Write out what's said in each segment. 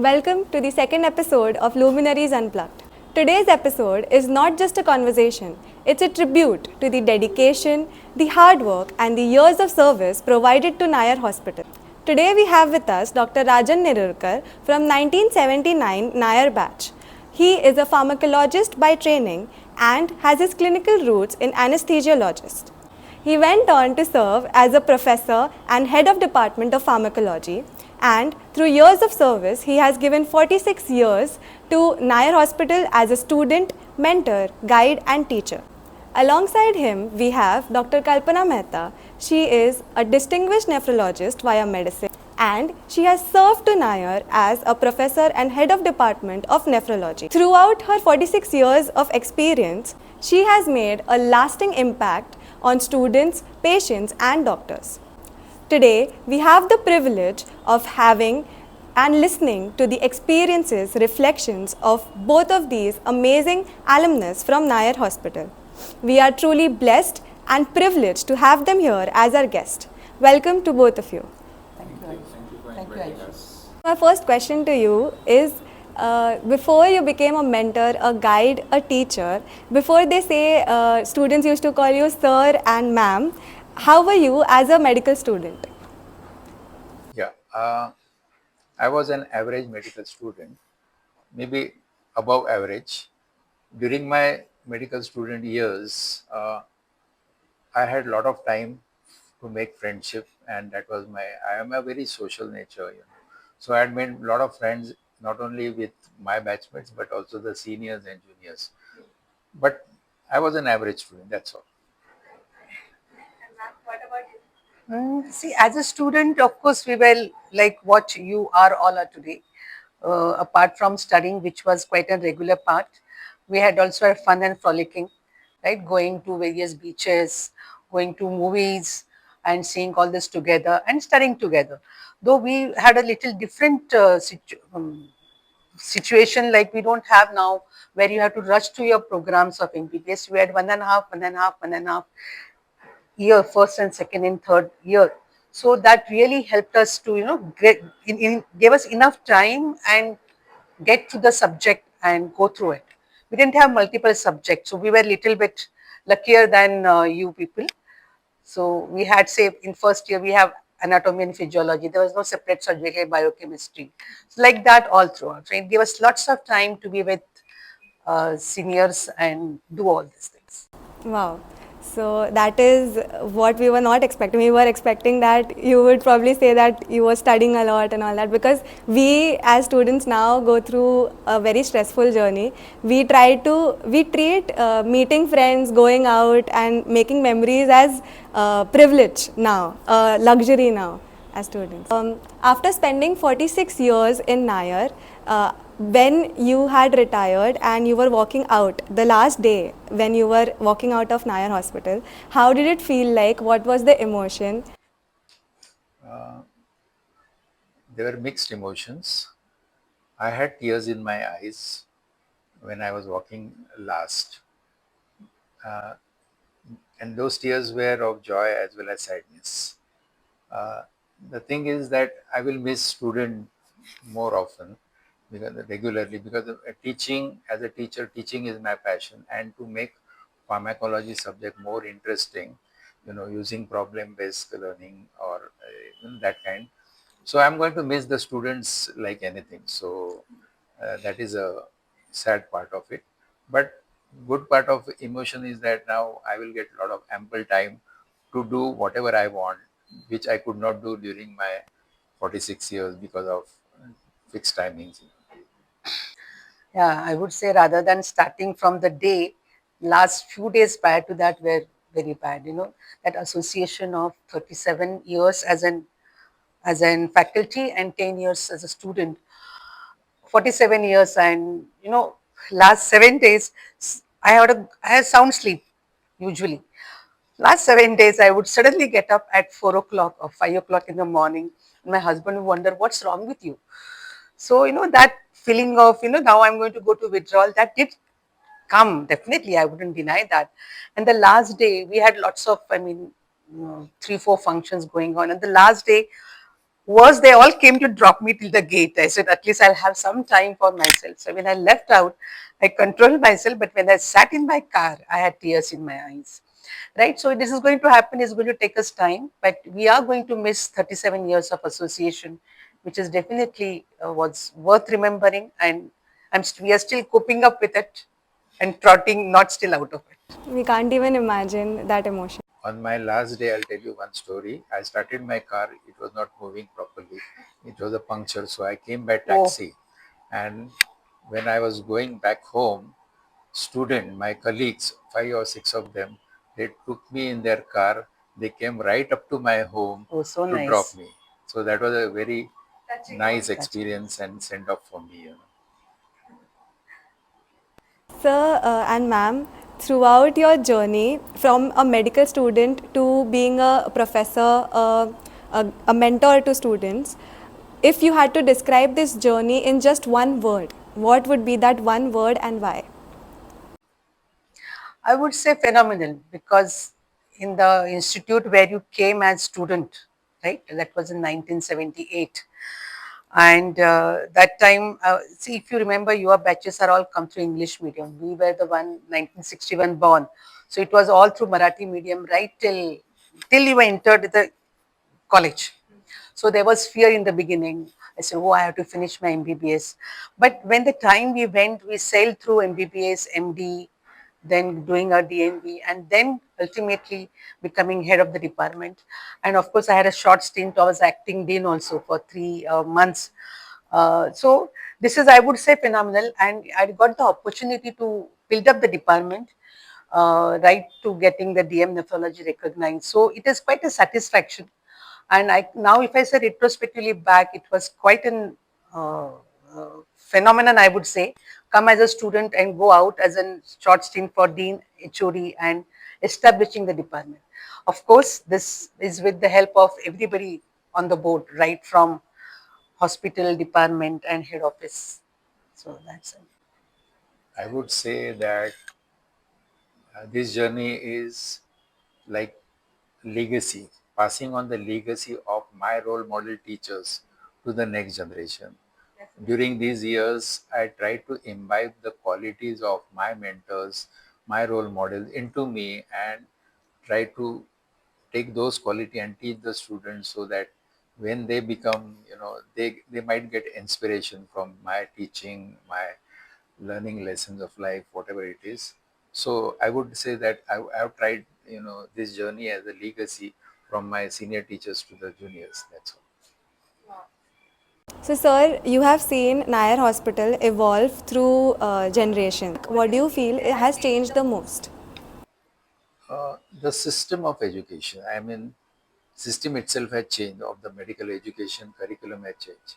Welcome to the second episode of Luminaries Unplugged. Today's episode is not just a conversation, it's a tribute to the dedication, the hard work, and the years of service provided to Nayar Hospital. Today we have with us Dr. Rajan Nirurkar from 1979 Nayar batch. He is a pharmacologist by training and has his clinical roots in anesthesiologist. He went on to serve as a professor and head of department of pharmacology, and through years of service he has given 46 years to Nayar Hospital as a student, mentor, guide and teacher. Alongside him we have Dr. Kalpana Mehta. She is a distinguished nephrologist via medicine and she has served to Nayar as a professor and head of department of nephrology. Throughout her 46 years of experience, she has made a lasting impact on students, patients and doctors. Today, we have the privilege of having and listening to the experiences, reflections of both of these amazing alumnus from Nayar Hospital. We are truly blessed and privileged to have them here as our guest. Welcome to both of you. Thank you, Aisha. My first question to you is, before you became a mentor, a guide, a teacher, before they say students used to call you sir and ma'am, how were you as a medical student? Yeah, I was an average medical student, maybe above average. During my medical student years, I had a lot of time to make friendship, and that was I am a very social nature. So I had made a lot of friends, not only with my batchmates, but also the seniors and juniors. But I was an average student, that's all. See, as a student, of course, we were like what you are all are today. Apart from studying, which was quite a regular part, we had also had fun and frolicking, right? Going to various beaches, going to movies, and seeing all this together and studying together. Though we had a little different situation like we don't have now, where you have to rush to your programs of MBBS. We had 1.5 year, first and second and third year. So that really helped us to, gave us enough time and get to the subject and go through it. We didn't have multiple subjects, so we were a little bit luckier than you people. So we had, say, in first year, we have anatomy and physiology. There was no separate subject like biochemistry. So like that all throughout. So it gave us lots of time to be with seniors and do all these things. Wow. So that is what we were not expecting. We were expecting that you would probably say that you were studying a lot and all that, because we as students now go through a very stressful journey. We treat meeting friends, going out and making memories as privilege now, luxury now as students. After spending 46 years in Nayar, when you had retired and you were walking out, the last day when you were walking out of Nayar Hospital, how did it feel like? What was the emotion? There were mixed emotions. I had tears in my eyes when I was walking last. And those tears were of joy as well as sadness. The thing is that I will miss student more often because regularly, because teaching, as a teacher, teaching is my passion, and to make pharmacology subject more interesting, using problem based learning or that kind. So I'm going to miss the students like anything. So that is a sad part of it. But good part of emotion is that now I will get a lot of ample time to do whatever I want, which I could not do during my 46 years because of fixed timings. Yeah, I would say rather than starting from the day, last few days prior to that were very bad. That association of 37 years as an faculty and 10 years as a student, 47 years, and last 7 days I had sound sleep usually. Last 7 days, I would suddenly get up at 4 o'clock or 5 o'clock in the morning. And my husband would wonder, what's wrong with you? So, that feeling of, now I'm going to go to withdrawal, that did come. Definitely, I wouldn't deny that. And the last day, we had lots of, 3, 4 functions going on. And the last day, Worse, they all came to drop me till the gate. I said, at least I'll have some time for myself. So when I left out, I controlled myself. But when I sat in my car, I had tears in my eyes. Right? So this is going to happen. It's going to take us time. But we are going to miss 37 years of association, which is definitely what's worth remembering. And we are still coping up with it and trotting, not still out of it. We can't even imagine that emotion. On my last day, I'll tell you one story. I started my car, it was not moving properly. It was a puncture, so I came by Oh, taxi. And when I was going back home, my colleagues, 5 or 6 of them, they took me in their car. They came right up to my home oh, so to drop nice. me. So that was a very nice Touching. experience and send off for me. Sir and ma'am, throughout your journey from a medical student to being a professor, a mentor to students, if you had to describe this journey in just one word, what would be that one word and why? I would say phenomenal because in the institute where you came as student, right? That was in 1978. And that time, see, if you remember, your batches are all come through English medium. We were the one 1961 born. So it was all through Marathi medium, right? Till you were entered the college. So there was fear in the beginning. I said, oh, I have to finish my MBBS. But when the time we went, we sailed through MBBS, MD, then doing our DNB, and then ultimately becoming head of the department. And of course, I had a short stint. I was acting dean also for 3 months. So this is, I would say, phenomenal. And I got the opportunity to build up the department, right to getting the DM nephrology recognized. So it is quite a satisfaction. And I now, if I say retrospectively back, it was quite an phenomenon, I would say. Come as a student and go out as a short stint for dean, HOD, and establishing the department. Of course, this is with the help of everybody on the board, right from hospital, department, and head office. So that's it. I would say that this journey is like legacy, passing on the legacy of my role model teachers to the next generation. During these years, I tried to imbibe the qualities of my mentors, my role models into me and try to take those quality and teach the students so that when they become, they might get inspiration from my teaching, my learning lessons of life, whatever it is. So I would say that I have tried, this journey as a legacy from my senior teachers to the juniors. That's all. So, sir, you have seen Nair Hospital evolve through generations. What do you feel it has changed the most? The system of education. I mean, system itself has changed. Of the medical education curriculum has changed.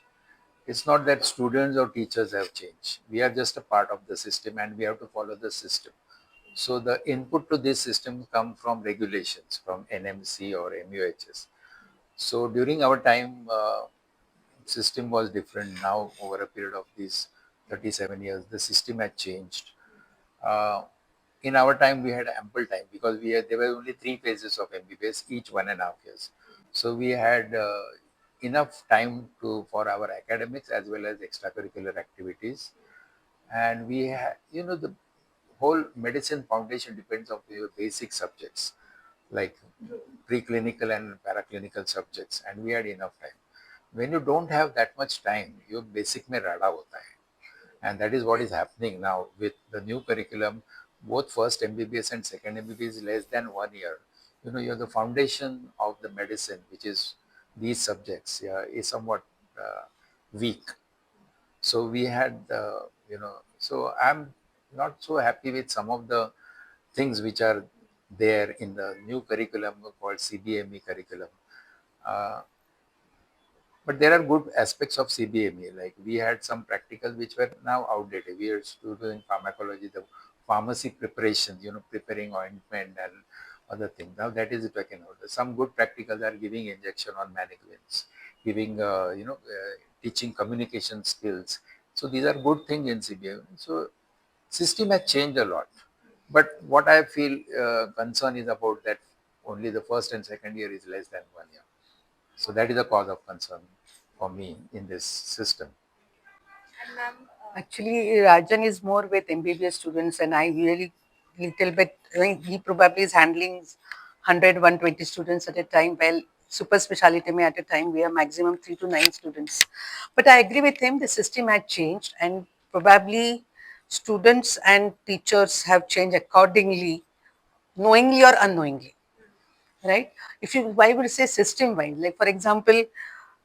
It's not that students or teachers have changed. We are just a part of the system, and we have to follow the system. So the input to this system come from regulations, from NMC or MUHS. So during our time, system was different. Now, over a period of these 37 years, the system had changed. Uh, in our time, we had ample time because there were only 3 phases of MBBS, each 1.5 years. So we had enough time for our academics as well as extracurricular activities. And the whole medicine foundation depends on your basic subjects like preclinical and paraclinical subjects, and we had enough time. When you don't have that much time, your basic mein rada hota hai. And that is what is happening now with the new curriculum. Both first MBBS and second MBBS is less than 1 year. You have the foundation of the medicine, which is these subjects, yeah, is somewhat weak. So we had, so I'm not so happy with some of the things which are there in the new curriculum called CBME curriculum. Uh, but there are good aspects of CBME. Like we had some practicals which were now outdated. We are still doing pharmacology, the pharmacy preparation, preparing ointment and other things. Now that is taken out. Some good practicals are giving injection on mannequins, giving, teaching communication skills. So these are good things in CBME. So system has changed a lot. But what I feel concern is about that only the first and second year is less than 1 year. So that is a cause of concern for me in this system. Actually, Rajan is more with MBBS students, and I really little bit. I mean, he probably is handling 100, 120 students at a time. While super speciality may at a time we have maximum 3 to 9 students. But I agree with him. The system had changed, and probably students and teachers have changed accordingly, knowingly or unknowingly, right? If you, why would say system wide? Like for example,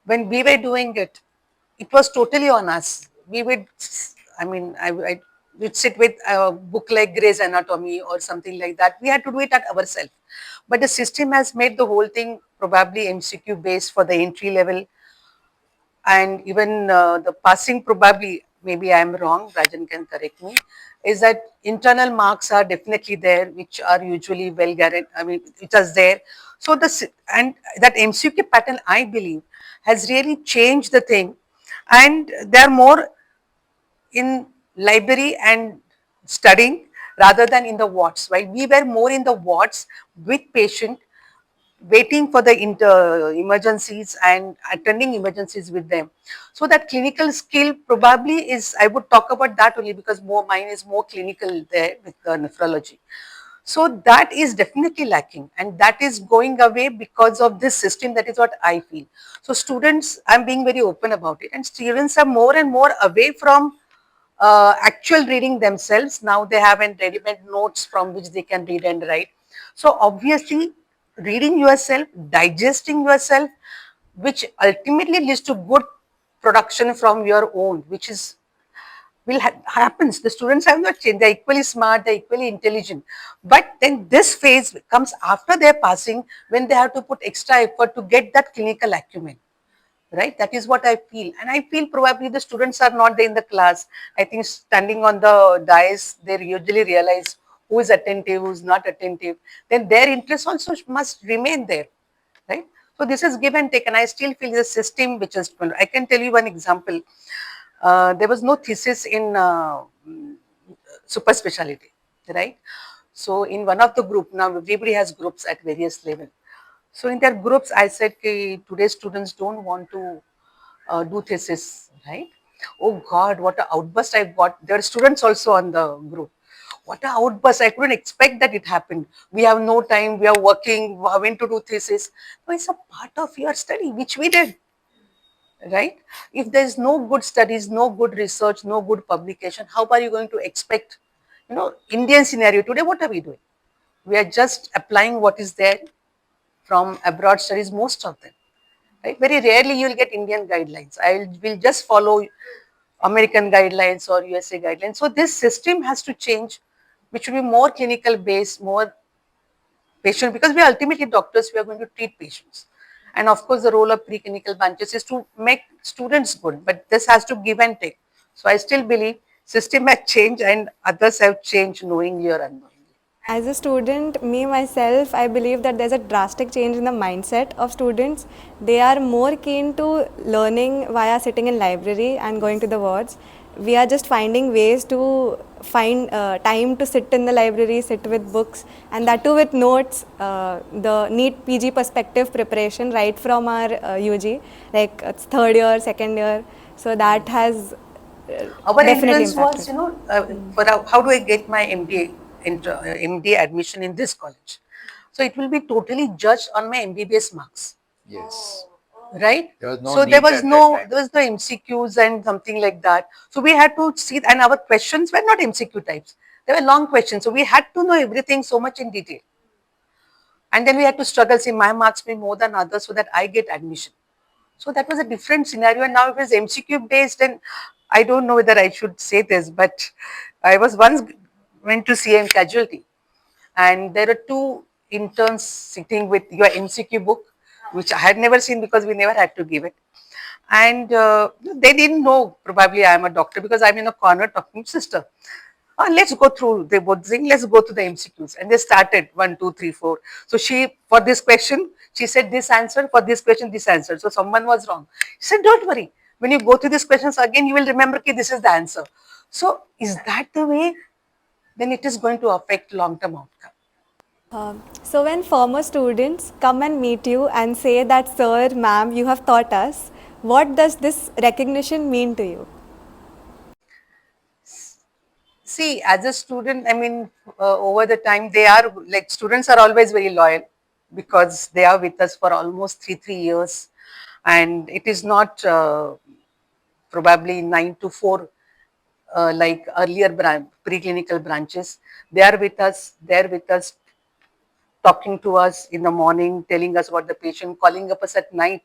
when we were doing it, it was totally on us. We would, I mean, I would sit with a book like Grey's Anatomy or something like that. We had to do it at ourselves. But the system has made the whole thing probably MCQ based for the entry level, and even the passing probably, maybe I am wrong, Rajan can correct me, is that internal marks are definitely there, which are usually well guaranteed, I mean, which is there. So and that MCQ pattern, I believe, has really changed the thing, and they are more in library and studying rather than in the wards. While we were more in the wards with patient, waiting for the emergencies and attending emergencies with them. So that clinical skill probably is, I would talk about that only because more mine is more clinical there with nephrology. So that is definitely lacking, and that is going away because of this system. That is what I feel. So students, I'm being very open about it, and students are more and more away from actual reading themselves. Now they have an ready-made notes from which they can read and write. So obviously, reading yourself, digesting yourself, which ultimately leads to good production from your own, which is happens. The students have not changed. They're equally smart, they're equally intelligent. But then this phase comes after their passing, when they have to put extra effort to get that clinical acumen, right? That is what I feel. And I feel probably the students are not there in the class. I think standing on the dais, they usually realize who is attentive, who is not attentive. Then their interest also must remain there, right? So this is give and take, and I still feel the system which is. I can tell you one example. There was no thesis in super specialty, right? So in one of the group, now everybody has groups at various level. So in their groups, I said, okay, today's students don't want to do thesis, right? Oh God, what an outburst I got. There are students also on the group. What an outburst. I couldn't expect that it happened. We have no time. We are working. When to do thesis? No, it's a part of your study, which we did, right? If there's no good studies, no good research, no good publication, how are you going to expect, Indian scenario today, what are we doing? We are just applying what is there from abroad studies, most of them, right? Very rarely you will get Indian guidelines. I will just follow American guidelines or USA guidelines. So this system has to change, which will be more clinical based, more patient, because we are ultimately doctors, we are going to treat patients. And of course, the role of preclinical branches is to make students good, but this has to give and take. So I still believe system has changed and others have changed knowingly or unknowingly. As a student, me myself, I believe that there's a drastic change in the mindset of students. They are more keen to learning via sitting in library and going to the wards. We are just finding ways to find time to sit in the library, sit with books, and that too with notes. The NEET PG perspective preparation right from our UG, like it's third year, second year. So that has Our definitely entrance impacted. was, for how do I get my MBA admission in this college? So it will be totally judged on my MBBS marks, Yes. right? There was no So there NEET was at that time. no MCQs and something like that. So we had to see, and our questions were not MCQ types. They were long questions. So we had to know everything so much in detail. And then we had to struggle, say my marks be more than others so that I get admission. So that was a different scenario. And now it was MCQ based, and I don't know whether I should say this, but I was once went to CM casualty, and there are two interns sitting with your MCQ book, which I had never seen because we never had to give it. And they didn't know probably I am a doctor because I'm in a corner talking to sister. Let's go through, they both saying, let's go to the MCQs. And they started 1, 2, 3, 4. So she, for this question, she said this answer, for this question, this answer. So someone was wrong. She said, don't worry. When you go through these questions again, you will remember, okay, this is the answer. So is that the way? Then it is going to affect long-term outcome. So when former students come and meet you and say that, sir, ma'am, you have taught us, what does this recognition mean to you? See, as a student, I mean, over the time, they are like students are always very loyal because they are with us for almost three years, and it is not probably 9 to 4 like earlier preclinical branches. They are with us. They are with us, talking to us in the morning, telling us about the patient, calling up us at night.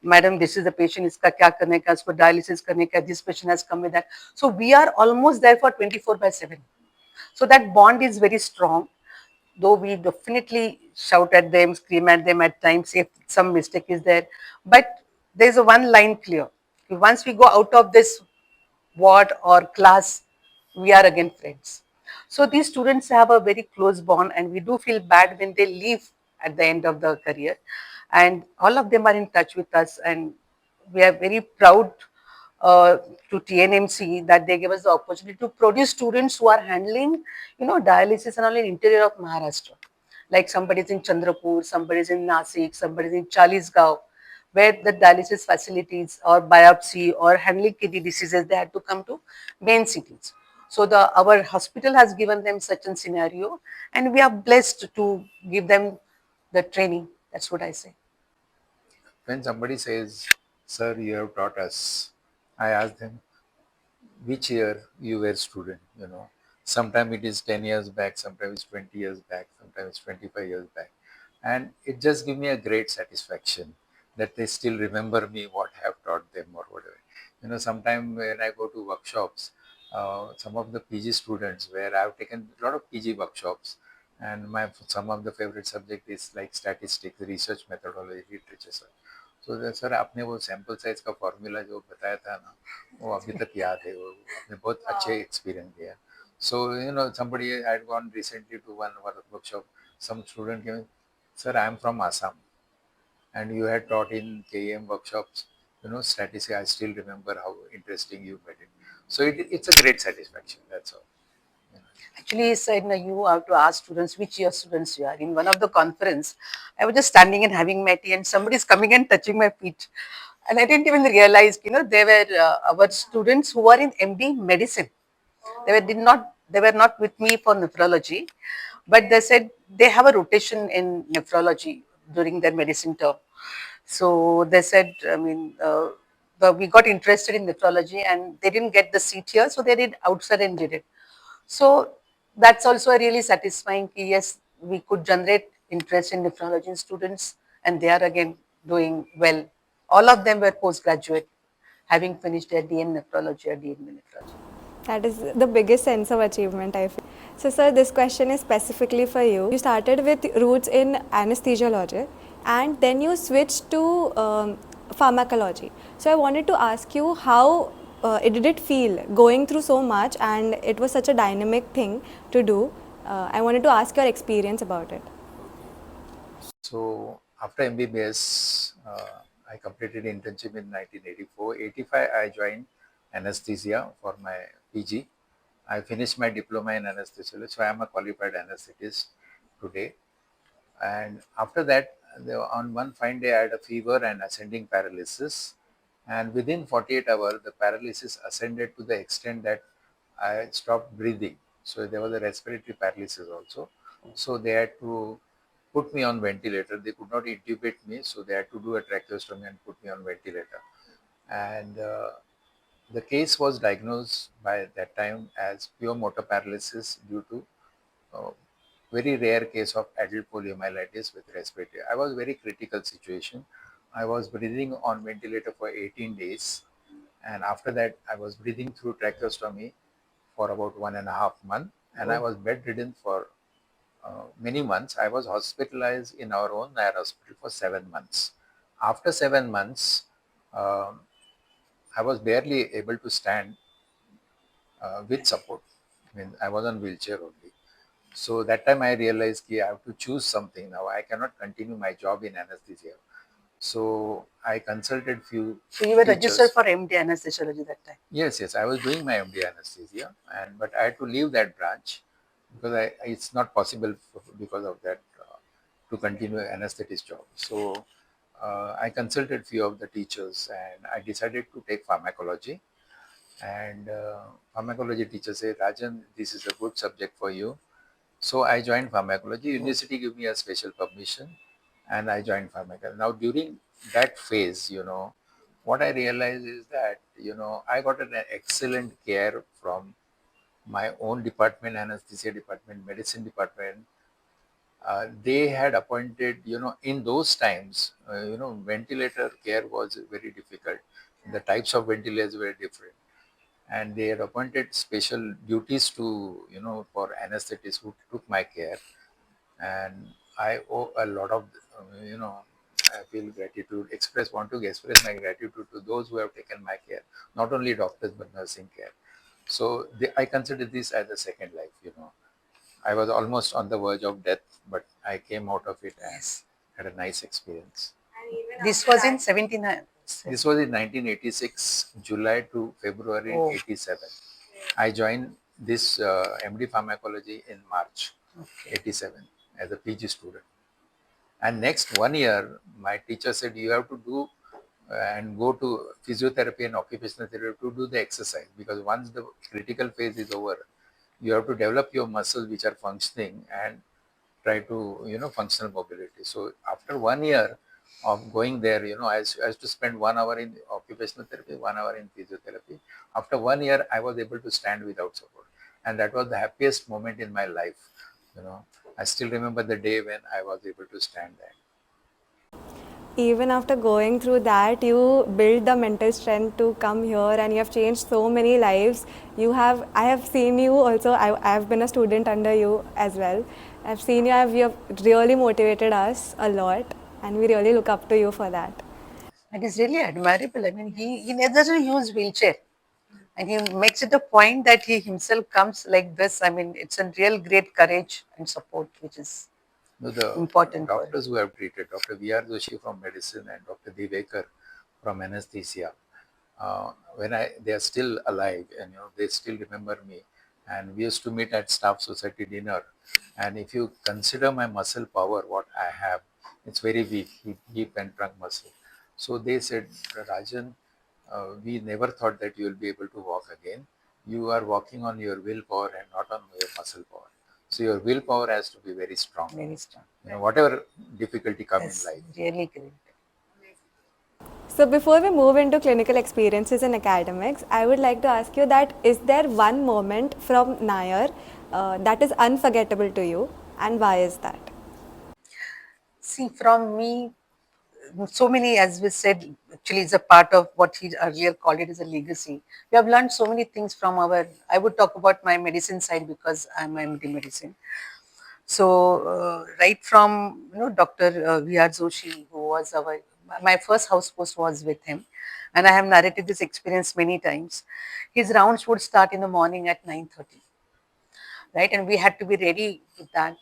Madam, this is the patient, iska kya karne ka, isko dialysis karne ka, this patient has come with that. So we are almost there for 24/7. So that bond is very strong, though we definitely shout at them, scream at them at times if some mistake is there. But there's a one line clear. Once we go out of this ward or class, we are again friends. So these students have a very close bond, and we do feel bad when they leave at the end of the career. And all of them are in touch with us, and we are very proud uh, to TNMC that they give us the opportunity to produce students who are handling, dialysis and all in interior of Maharashtra. Like somebody is in Chandrapur, somebody is in Nasik, somebody is in Chalisgaon, where the dialysis facilities or biopsy or handling kidney diseases, they had to come to main cities. So our hospital has given them such a scenario, and we are blessed to give them the training. That's what I say. When somebody says, "Sir, you have taught us," I ask them, which year you were student, Sometimes it is 10 years back, sometimes it's 20 years back, sometimes it's 25 years back. And it just gives me a great satisfaction that they still remember me, what I have taught them or whatever. Sometimes when I go to workshops, some of the PG students where I've taken a lot of PG workshops, and my some of the favorite subject is like statistics, research methodology, literature. तो sir आपने वो sample size का formula जो बताया था ना, वो अभी तक याद है, वो आपने बहुत अच्छे एक्सपीरियंस दिया. So somebody had gone recently to one workshop. Some student came, sir, I am from Assam, and you had taught in KEM workshops, statistics. I still remember how interesting you made it. So it's a great satisfaction. That's all. Actually, he said, no, you have to ask students which year students you are. In one of the conference, I was just standing and having my tea, and somebody is coming and touching my feet. And I didn't even realize, they were our students who are in MD medicine. They were not with me for nephrology, but they said they have a rotation in nephrology during their medicine term. So they said, I mean, we got interested in nephrology, and they didn't get the seat here, so they did outside and did it. So that's also a really satisfying. Yes, we could generate interest in nephrology in students, and they are again doing well. All of them were postgraduate, having finished their DN nephrology or DN nephrology. That is the biggest sense of achievement, I feel. So, sir, this question is specifically for you. You started with roots in anesthesiology and then you switched to pharmacology. So, I wanted to ask you how did it feel going through so much, and it was such a dynamic thing to do. I wanted to ask your experience about it. So after MBBS, I completed internship in 1984. 85, I joined anesthesia for my PG. I finished my diploma in anesthesiology, so I am a qualified anesthetist today. And after that, on one fine day, I had a fever and ascending paralysis. And within 48 hours, the paralysis ascended to the extent that I stopped breathing. So there was a respiratory paralysis also. So they had to put me on ventilator. They could not intubate me, so they had to do a tracheostomy and put me on ventilator. And the case was diagnosed by that time as pure motor paralysis due to uh, very rare case of adult poliomyelitis with respiratory. I was very critical situation. I was breathing on ventilator for 18 days, and after that I was breathing through tracheostomy for about 1.5 months, and I was bedridden for many months. I was hospitalized in our own Nayar hospital for 7 months. After 7 months, um, I was barely able to stand with support. I mean, I was on wheelchair only. So that time I realized that I have to choose something now. I cannot continue my job in anesthesia. So I consulted few So you were registered teachers. for MD anesthesiology that time. Yes, I was doing my MD anesthesia, but I had to leave that branch, because it's not possible because of that to continue anesthetist job. So I consulted few of the teachers and I decided to take pharmacology. And pharmacology teacher said, Rajan, this is a good subject for you. So I joined pharmacology. University gave me a special permission and I joined pharmacology. Now during that phase, what I realized is that, I got an excellent care from my own department, anesthesia department, medicine department. They had appointed, in those times, ventilator care was very difficult. The types of ventilators were different. And they had appointed special duties to, for anesthetists who took my care. And I owe a lot of, I feel gratitude, want to express my gratitude to those who have taken my care, not only doctors, but nursing care. So I consider this as a second life. I was almost on the verge of death, but I came out of it and Yes. had a nice experience. This was in 79. This was in 1986, July to February Oh. 87. I joined this MD pharmacology in March 87 as a PG student. And next 1 year, my teacher said, you have to do and go to physiotherapy and occupational therapy to do the exercise, because once the critical phase is over, you have to develop your muscles which are functioning and try to, functional mobility. So after 1 year of going there, I used to spend 1 hour in occupational therapy, 1 hour in physiotherapy. After 1 year, I was able to stand without support. And that was the happiest moment in my life. I still remember the day when I was able to stand there. Even after going through that, you build the mental strength to come here, and you have changed so many lives. I have seen you also. I have been a student under you as well. I've seen you have really motivated us a lot, and we really look up to you for that. It is really admirable. I mean, he doesn't use wheelchair, and he makes it a point that he himself comes like this. I mean, it's a real great courage and support, which is The important for him. doctors who have treated, Dr. V.R. Joshi from medicine and Dr. Divekar from anesthesia, they are still alive, and they still remember me. And we used to meet at staff society dinner. And if you consider my muscle power, what I have, it's very weak, hip and trunk muscle. So they said, Rajan, we never thought that you will be able to walk again. You are walking on your willpower and not on your muscle power. So your willpower has to be very strong. Very strong. Whatever difficulty comes Yes, in life. really great. So before we move into clinical experiences and academics, I would like to ask you that is there one moment from Nair that is unforgettable to you, and why is that? See, from me, so many, as we said, actually is a part of what he earlier called it as a legacy. We have learned so many things from I would talk about my medicine side because I'm MD medicine. So right from Dr. V.R. Joshi, who was my first house post was with him, and I have narrated this experience many times. His rounds would start in the morning at 9:30, right, and we had to be ready with that.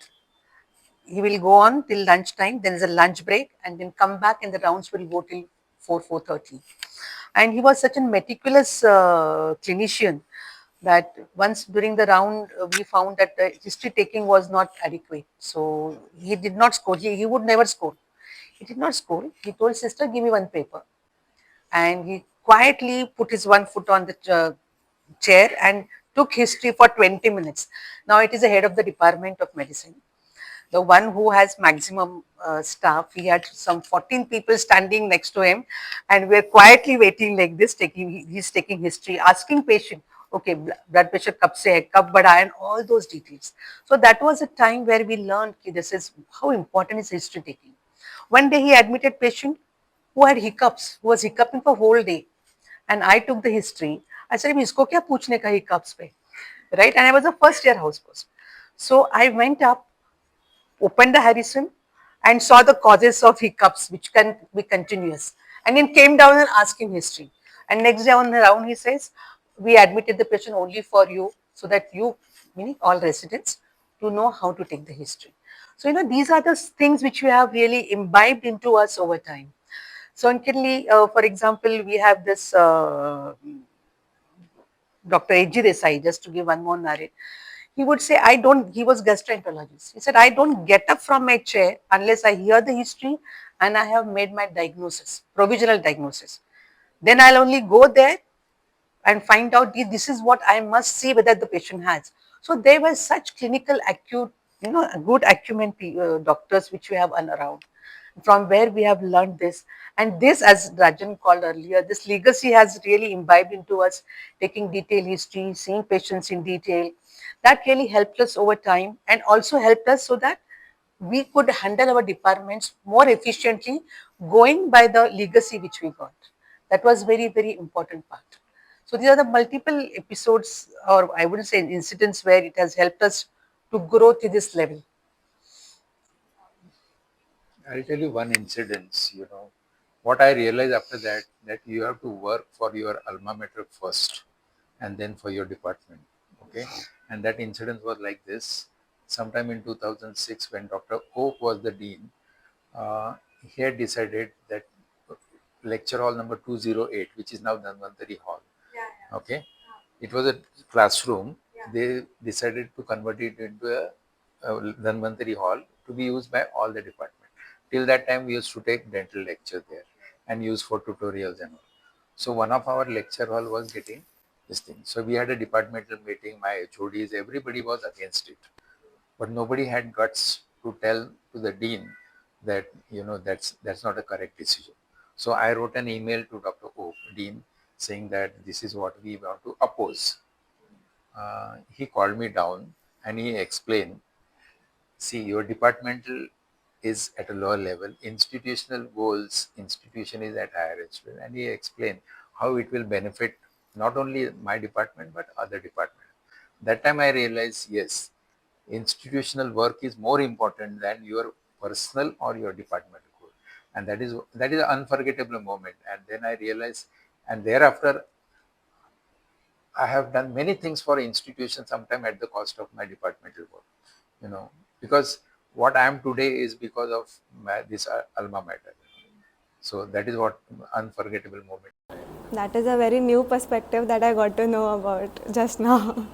He will go on till lunchtime. Then is a lunch break, and then come back, and the rounds will go till 4:30. And he was such a meticulous clinician that once during the round we found that the history taking was not adequate. So he did not score. He would never score. He did not score. He told sister, give me one paper. And he quietly put his one foot on the chair and took history for 20 minutes. Now it is the head of the department of medicine, the one who has maximum staff. He had some 14 people standing next to him, and we're quietly waiting like this. He's taking history, asking patient, okay, blood pressure kab se hai, kab bada hai, and all those details. So that was a time where we learned this is how important is history taking. One day he admitted patient who had hiccups, who was hiccuping for whole day, and I took the history. I said, isko kya पूछने का hiccups pe, right? And I was a first year house post. So I went up, opened the Harrison, and saw the causes of hiccups, which can be continuous. And then came down and asked him history. And next day on the round, he says, we admitted the patient only for you, so that you, meaning all residents, to know how to take the history. So, these are the things which we have really imbibed into us over time. So, Kinley, for example, we have this Dr. A.G. Desai, just to give one more narrative. he would say, he was gastroenterologist. He said, I don't get up from my chair unless I hear the history and I have made my diagnosis, provisional diagnosis. Then I'll only go there and find out this is what I must see whether the patient has. So there were such clinical acute, good acumen doctors which we have around, from where we have learned this. And this, as Rajan called earlier, this legacy has really imbibed into us, taking detailed history, seeing patients in detail. That really helped us over time and also helped us so that we could handle our departments more efficiently, going by the legacy which we got. That was very, very important part. So these are the multiple episodes, or I wouldn't say incidents, where it has helped us to grow to this level. I'll tell you one incident, what I realized after that, that you have to work for your alma mater first and then for your department. Okay. And that incident was like this. Sometime in 2006, when Dr. Oak was the dean, he had decided that lecture hall number 208, which is now Dhanvantari Hall. Okay. It was a classroom. They decided to convert it into a Dhanvantari Hall to be used by all the departments. Till that time, we used to take dental lecture there and use for tutorials and all. So one of our lecture hall was getting this thing. So we had a departmental meeting. My HODs, everybody was against it, but nobody had guts to tell to the dean that that's not a correct decision. So I wrote an email to Dr. Oak, dean, saying that this is what we want to oppose. He called me down and he explained, see, your departmental is at a lower level, institutional goals, institution is at higher level, and he explained how it will benefit not only my department but other departments. That time I realized, yes, institutional work is more important than your personal or your departmental goal, and that is an unforgettable moment. And then I realized, and thereafter I have done many things for institutions, sometime at the cost of my departmental work, because what I am today is because of this alma mater. So that is what unforgettable moment. That is a very new perspective that I got to know about just now.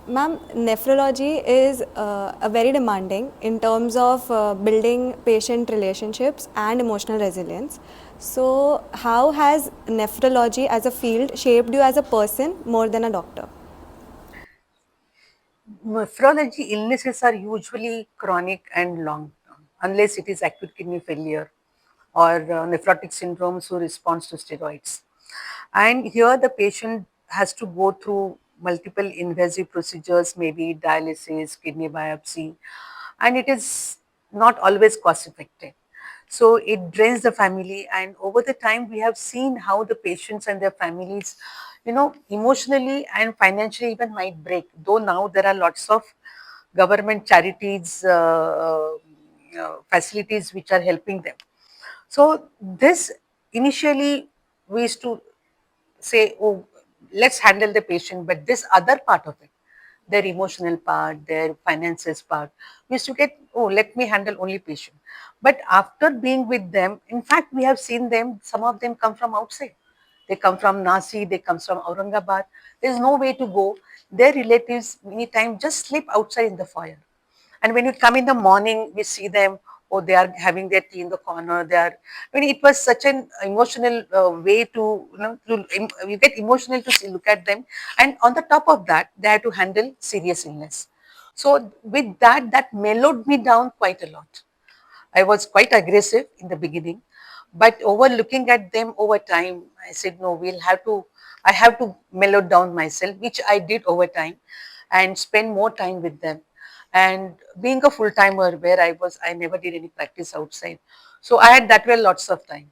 Ma'am, nephrology is a very demanding in terms of building patient relationships and emotional resilience. So, how has nephrology as a field shaped you as a person more than a doctor? Nephrology illnesses are usually chronic and long term, unless it is acute kidney failure or nephrotic syndromes who responds to steroids. And here the patient has to go through multiple invasive procedures, maybe dialysis, kidney biopsy, and it is not always cost effective. So it drains the family, and over the time we have seen how the patients and their families, emotionally and financially even might break. Though now there are lots of government charities, facilities which are helping them. So this initially we used to say, oh, let's handle the patient, but this other part of it, their emotional part, their finances part, we used to get, oh, let me handle only patient. But after being with them, in fact, we have seen them, some of them come from outside. They come from Nasi, they come from Aurangabad. There's no way to go. Their relatives many times just sleep outside in the foyer. And when you come in the morning, we see them, oh, they are having their tea in the corner. It was such an emotional way to, you get emotional to look at them. And on the top of that, they had to handle serious illness. So with that, that mellowed me down quite a lot. I was quite aggressive in the beginning, but over looking at them over time, I said, no, I have to mellow down myself, which I did over time and spend more time with them. And being a full timer where I never did any practice outside. So I had that way lots of time.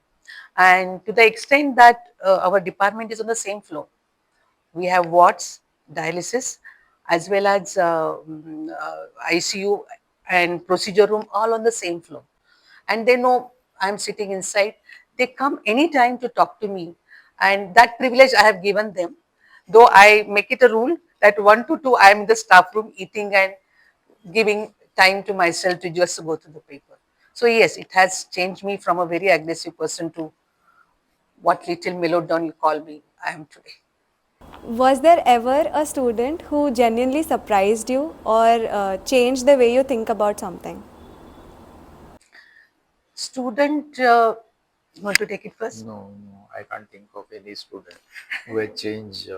And to the extent that our department is on the same floor, we have wards, dialysis, as well as ICU and procedure room all on the same floor. And they know I'm sitting inside. They come anytime to talk to me. And that privilege I have given them, though I make it a rule that 1 to 2 I am in the staff room eating and giving time to myself to just go through the paper. So yes, it has changed me from a very aggressive person to what little mellowed down you call me, I am today. Was there ever a student who genuinely surprised you or changed the way you think about something? Student, you want to take it first? No, I can't think of any student who had changed.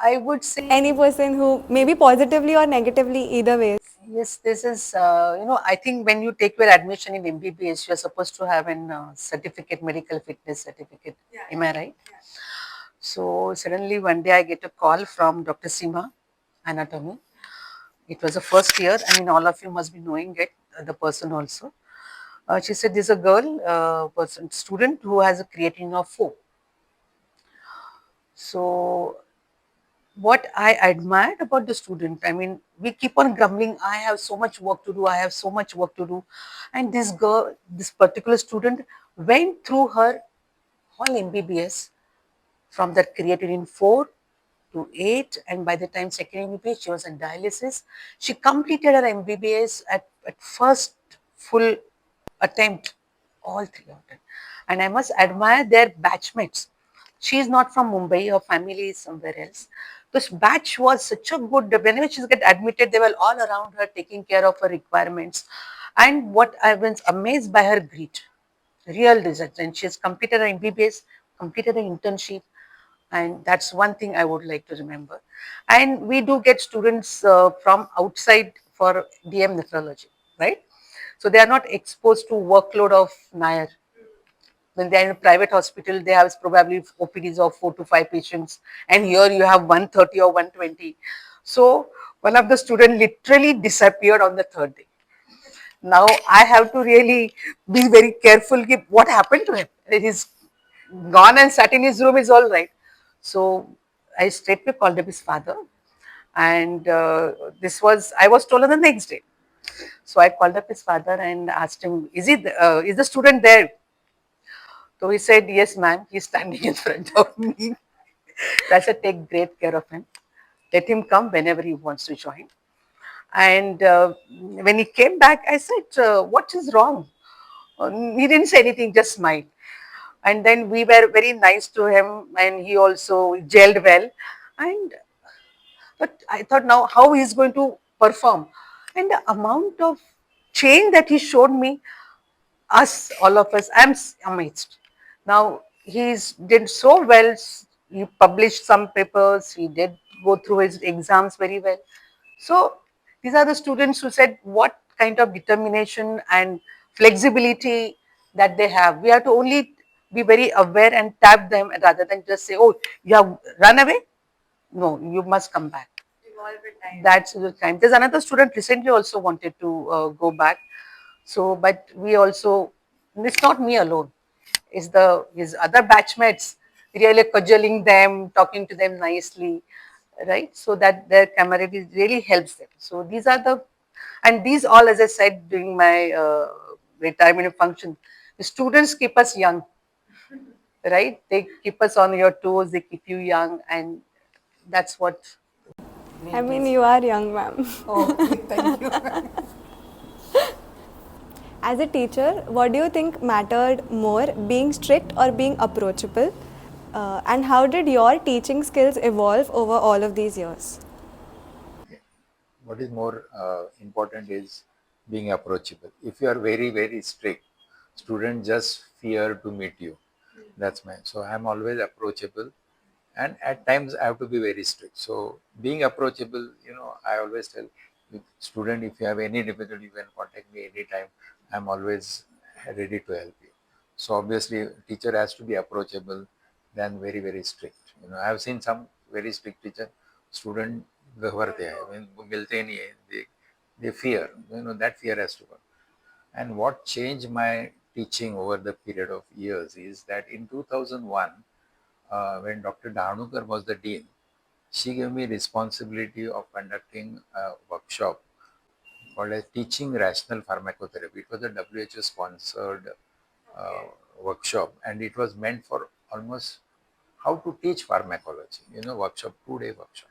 I would say Any person who, maybe positively or negatively, either ways? yes. This is, I think when you take your admission in MBBS, you're supposed to have an certificate, medical fitness certificate. Am I right? So suddenly one day I get a call from Dr. Seema, anatomy. It was the first year. I mean, all of you must be knowing it, the person also. She said, there's a girl, student who has a creatinine of 4. So what I admired about the student, I mean, we keep on grumbling, I have so much work to do, I have so much work to do. And this girl, this particular student went through her whole MBBS from that creatinine 4 to 8, and by the time second MBBS, she was on dialysis. She completed her MBBS at first full attempt, all 3 of them. And I must admire their batchmates. She is not from Mumbai, her family is somewhere else. This batch was such a good, whenever she get admitted, they were all around her taking care of her requirements. And what I was amazed by her grit, real results. And she has completed her MBBS, completed her internship, and that's one thing I would like to remember. And we do get students from outside for DM nephrology, right? So they are not exposed to workload of Nair. When they are in a private hospital, they have probably OPDs of 4 to 5 patients, and here you have 130 or 120. So one of the students literally disappeared on the third day. Now I have to really be very careful. What happened to him? He's gone and sat in his room is all right. So I straightway called up his father, and I was told on the next day. So I called up his father and asked him, is the student there? So he said, yes, ma'am, he's standing in front of me. So I said, take great care of him. Let him come whenever he wants to join. And when he came back, I said, what is wrong? He didn't say anything, just smiled. And then we were very nice to him, and he also gelled well. And but I thought, now how he's going to perform, and the amount of change that he showed me, all of us, I'm amazed. Now he's did so well. He published some papers. He did go through his exams very well. So these are the students who said what kind of determination and flexibility that they have. We have to only be very aware and tap them rather than just say, oh, you have run away. No, you must come back. That's the time. There's another student recently also wanted to go back. So, but we also, it's not me alone. It's his other batchmates really cajoling them, talking to them nicely, right? So that their camaraderie really helps them. So these are and these all, as I said during my retirement function, the students keep us young, right? They keep us on your toes, they keep you young, and that's what. I mean, you are young, ma'am. Oh, thank you. As a teacher, what do you think mattered more, being strict or being approachable? And how did your teaching skills evolve over all of these years? What is more important is being approachable. If you are very strict, students just fear to meet you. That's mine. So I'm always approachable, and at times I have to be very strict. So being approachable, I always tell student, if you have any difficulty, you can contact me anytime. I'm always ready to help you. So obviously, teacher has to be approachable than very strict. I have seen some very strict teacher, student घबरते हैं, मिलते नहीं है, they fear. That fear has to go. And what changed my teaching over the period of years is that in 2001, when Dr. Dhanukar was the dean, she gave me responsibility of conducting a workshop called as Teaching Rational Pharmacotherapy. It was a WHO sponsored uh, workshop, and it was meant for almost how to teach pharmacology, workshop, 2-day workshop.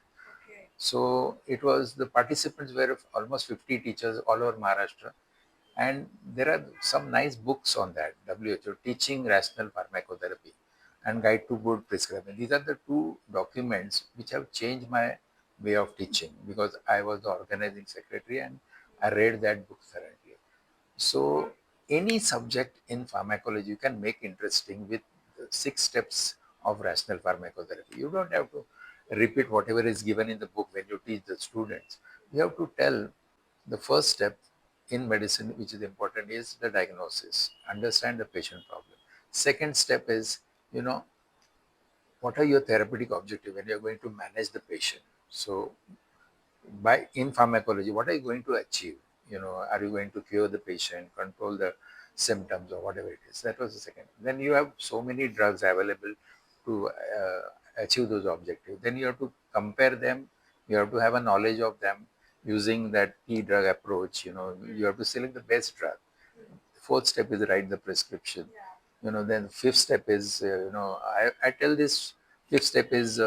So it was, the participants were almost 50 teachers all over Maharashtra, and there are some nice books on that, WHO, Teaching Rational Pharmacotherapy. and Guide to Good Prescribing. These are the two documents which have changed my way of teaching, because I was the organizing secretary and I read that book thoroughly. So any subject in pharmacology you can make interesting with the 6 steps of rational pharmacotherapy. You don't have to repeat whatever is given in the book when you teach the students. You have to tell the first step in medicine, which is important, is the diagnosis. Understand the patient problem. Second step is, you know, what are your therapeutic objective when you're going to manage the patient. So by in pharmacology, what are you going to achieve? You know, are you going to cure the patient, control the symptoms, or whatever it is? That was the second. Then you have so many drugs available to achieve those objectives. Then you have to compare them. You have to have a knowledge of them using that T drug approach. You know, you have to select the best drug. Fourth step is write the prescription. You know, then fifth step is, I tell this fifth step is,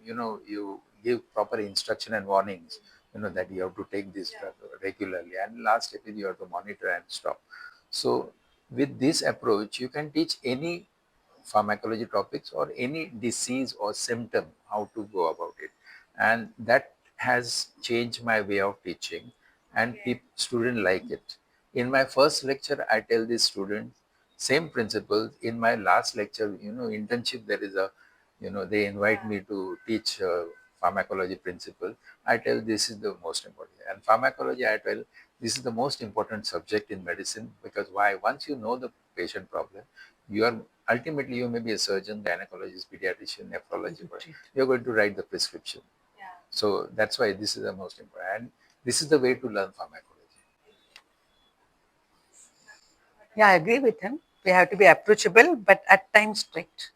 you give proper instruction and warnings, that you have to take this drug regularly. And last step is you have to monitor and stop. So with this approach, you can teach any pharmacology topics or any disease or symptom, how to go about it. And that has changed my way of teaching, and students like it. In my first lecture, I tell the students same principles. In my last lecture, internship, there is a, they invite me to teach pharmacology principle. I tell this is the most important. And pharmacology, I tell this is the most important subject in medicine, because why? Once you know the patient problem, you are ultimately, you may be a surgeon, gynecologist, pediatrician, nephrologist, but you're going to write the prescription. So that's why this is the most important. And this is the way to learn pharmacology. Yeah, I agree with him. We have to be approachable, but at times strict.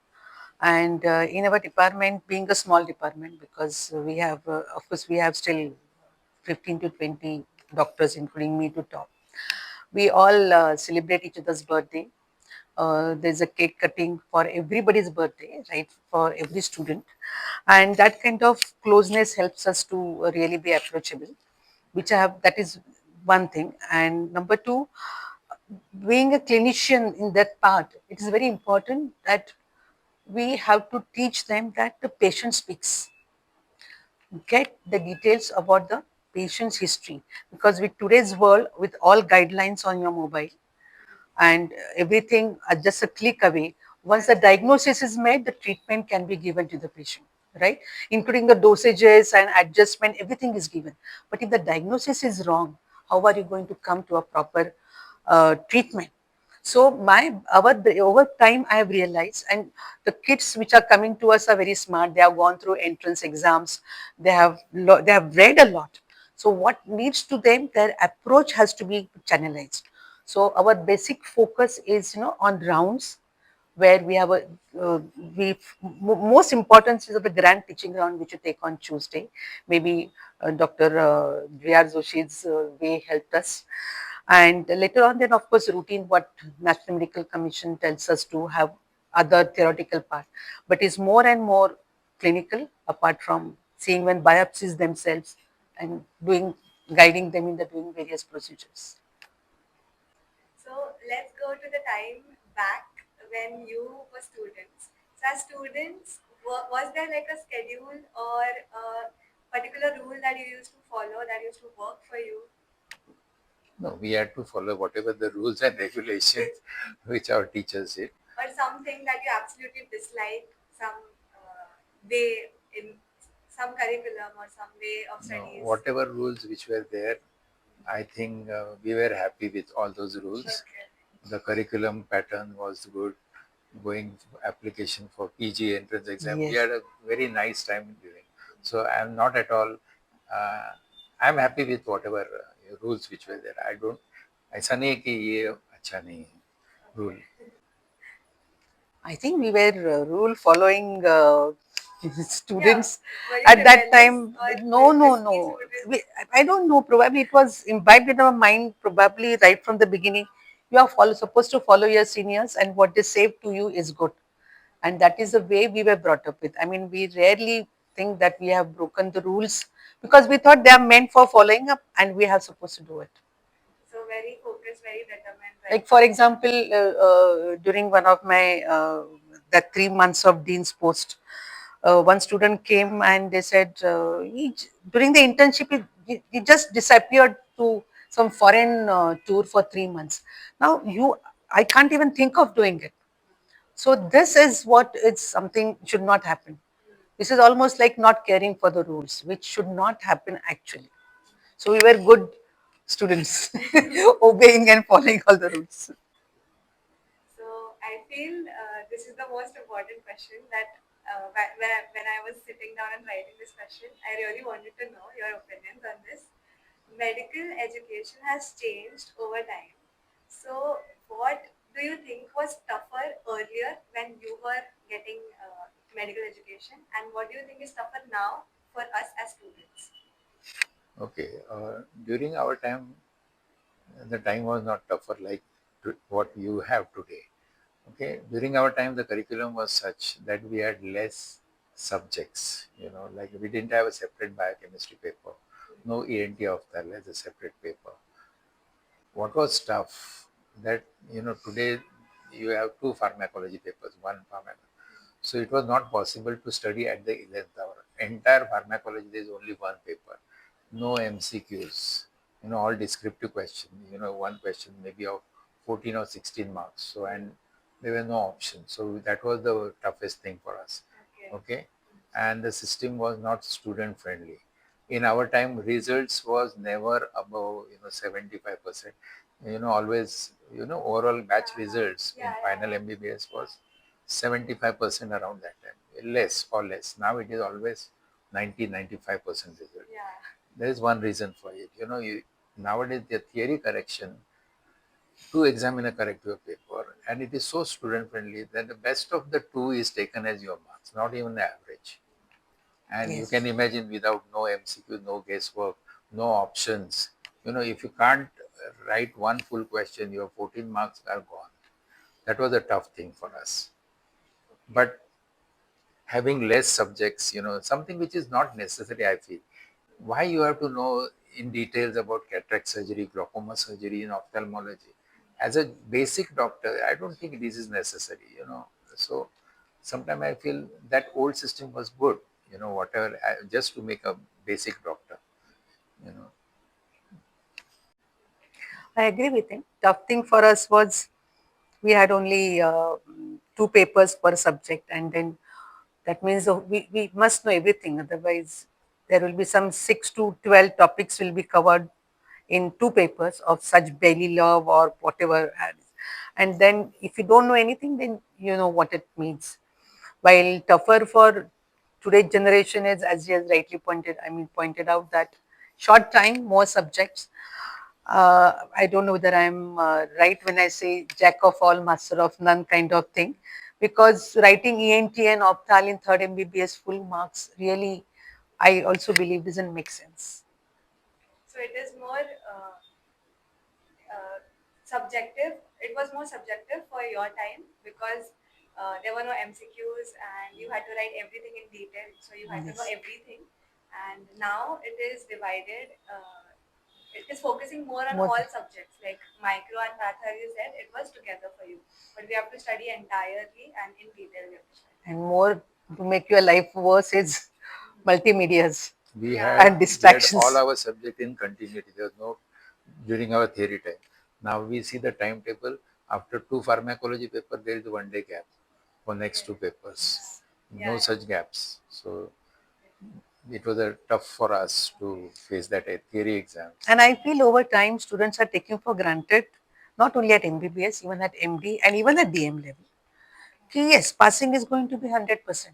And in our department, being a small department, because we have, of course, we have still 15 to 20 doctors, including me, to top. We all celebrate each other's birthday. There's a cake cutting for everybody's birthday, right, for every student. And that kind of closeness helps us to really be approachable, which I have, that is one thing. And number two, being a clinician in that part, it is very important that we have to teach them that the patient speaks. Get the details about the patient's history, because with today's world, with all guidelines on your mobile and everything just a click away, once the diagnosis is made, the treatment can be given to the patient, right? Including the dosages and adjustment, everything is given. But if the diagnosis is wrong, how are you going to come to a proper treatment? So over time I have realized, and the kids which are coming to us are very smart. They have gone through entrance exams. They have read a lot. So what needs to them, their approach has to be channelized. So our basic focus is, on rounds, where we have most importance is of the grand teaching round, which you take on Tuesday. Maybe Dr. V.R. Joshi's way helped us. And later on, then of course, routine, what National Medical Commission tells us to have other theoretical part, but is more and more clinical, apart from seeing when biopsies themselves and guiding them in the doing various procedures. So let's go to the time back when you were students. So as students, was there like a schedule or a particular rule that you used to follow that used to work for you? No, we had to follow whatever the rules and regulations which our teachers did. Or something that you absolutely dislike, some way in some curriculum or some way of No, studies? whatever rules which were there, I think we were happy with all those rules. Okay. The curriculum pattern was good. Going application for PG entrance exam, we Yes. had a very nice time doing. So I'm not at all. Uh, I'm happy with whatever rules which were there. I don't. ऐसा नहीं है कि ये अच्छा नहीं है rule. I think we were rule following students Were you at that rebellious time. or No, were you no, risky no. students? I don't know. Probably it was imbibed in our mind, probably right from the beginning. You are supposed to follow your seniors, and what they say to you is good. And that is the way we were brought up with. I mean, we rarely think that we have broken the rules, because we thought they are meant for following up and we are supposed to do it. So very focused, very determined. Like, for example, during one of my that 3 months of Dean's post. One student came and they said during the internship he just disappeared to some foreign tour for 3 months. Now I can't even think of doing it. So this is what it's something should not happen. This is almost like not caring for the rules, which should not happen actually. So we were good students, obeying and following all the rules. So I feel this is the most important question that when I was sitting down and writing this question, I really wanted to know your opinions on this. Medical education has changed over time. So what do you think was tougher earlier when you were getting medical education, and what do you think is tougher now for us as students? Okay, during our time, the time was not tougher like what you have today. Okay, during our time, the curriculum was such that we had less subjects. Like we didn't have a separate biochemistry paper, no ENT ophthalm as a separate paper. What was tough that today you have two pharmacology papers, one pharmacology. So it was not possible to study at the 11th hour. Entire pharmacology there is only one paper, no MCQs. All descriptive questions. One question maybe of 14 or 16 marks. So and there were no options. So that was the toughest thing for us. Okay, and the system was not student friendly. In our time, results was never above 75%. Always overall batch results in final MBBS was 75% around that time, less or less. Now it is always 90-95% result. There is one reason for it. Nowadays the theory correction to examine a corrective paper, and it is so student friendly that the best of the two is taken as your marks, not even the average. And you Yes. can imagine without no MCQ, no guesswork, no options. If you can't write one full question, your 14 marks are gone. That was a tough thing for us. But having less subjects, something which is not necessary, I feel. Why you have to know in details about cataract surgery, glaucoma surgery, in ophthalmology? As a basic doctor, I don't think this is necessary. So sometimes I feel that old system was good, whatever, just to make a basic doctor, you know. I agree with him. Tough thing for us was we had only two papers per subject, and then that means we must know everything. Otherwise, there will be some 6 to 12 topics will be covered in two papers of such belly love or whatever. And then if you don't know anything, then you know what it means. While tougher for today's generation is, as he has rightly pointed out that short time, more subjects. I don't know whether I'm right when I say jack of all, master of none kind of thing, because writing ENT and opthal in third MBBS full marks really, I also believe doesn't make sense. So it is more subjective. It was more subjective for your time because there were no MCQs and you had to write everything in detail. So you had to know everything. And now it is divided. It is focusing more on all subjects like micro and math, as you said. It was together for you, but we have to study entirely and in detail. We have to study. And more to make your life worse is multimedias We and had distractions. all our subject in continuity. There was no during our theory time. Now we see the timetable. After two pharmacology paper, there is 1 day gap for next two papers. No such gaps. So it was a tough for us to face that theory exam. And I feel over time students are taking for granted, not only at MBBS, even at MD and even at DM level. Yes, passing is going to be 100%.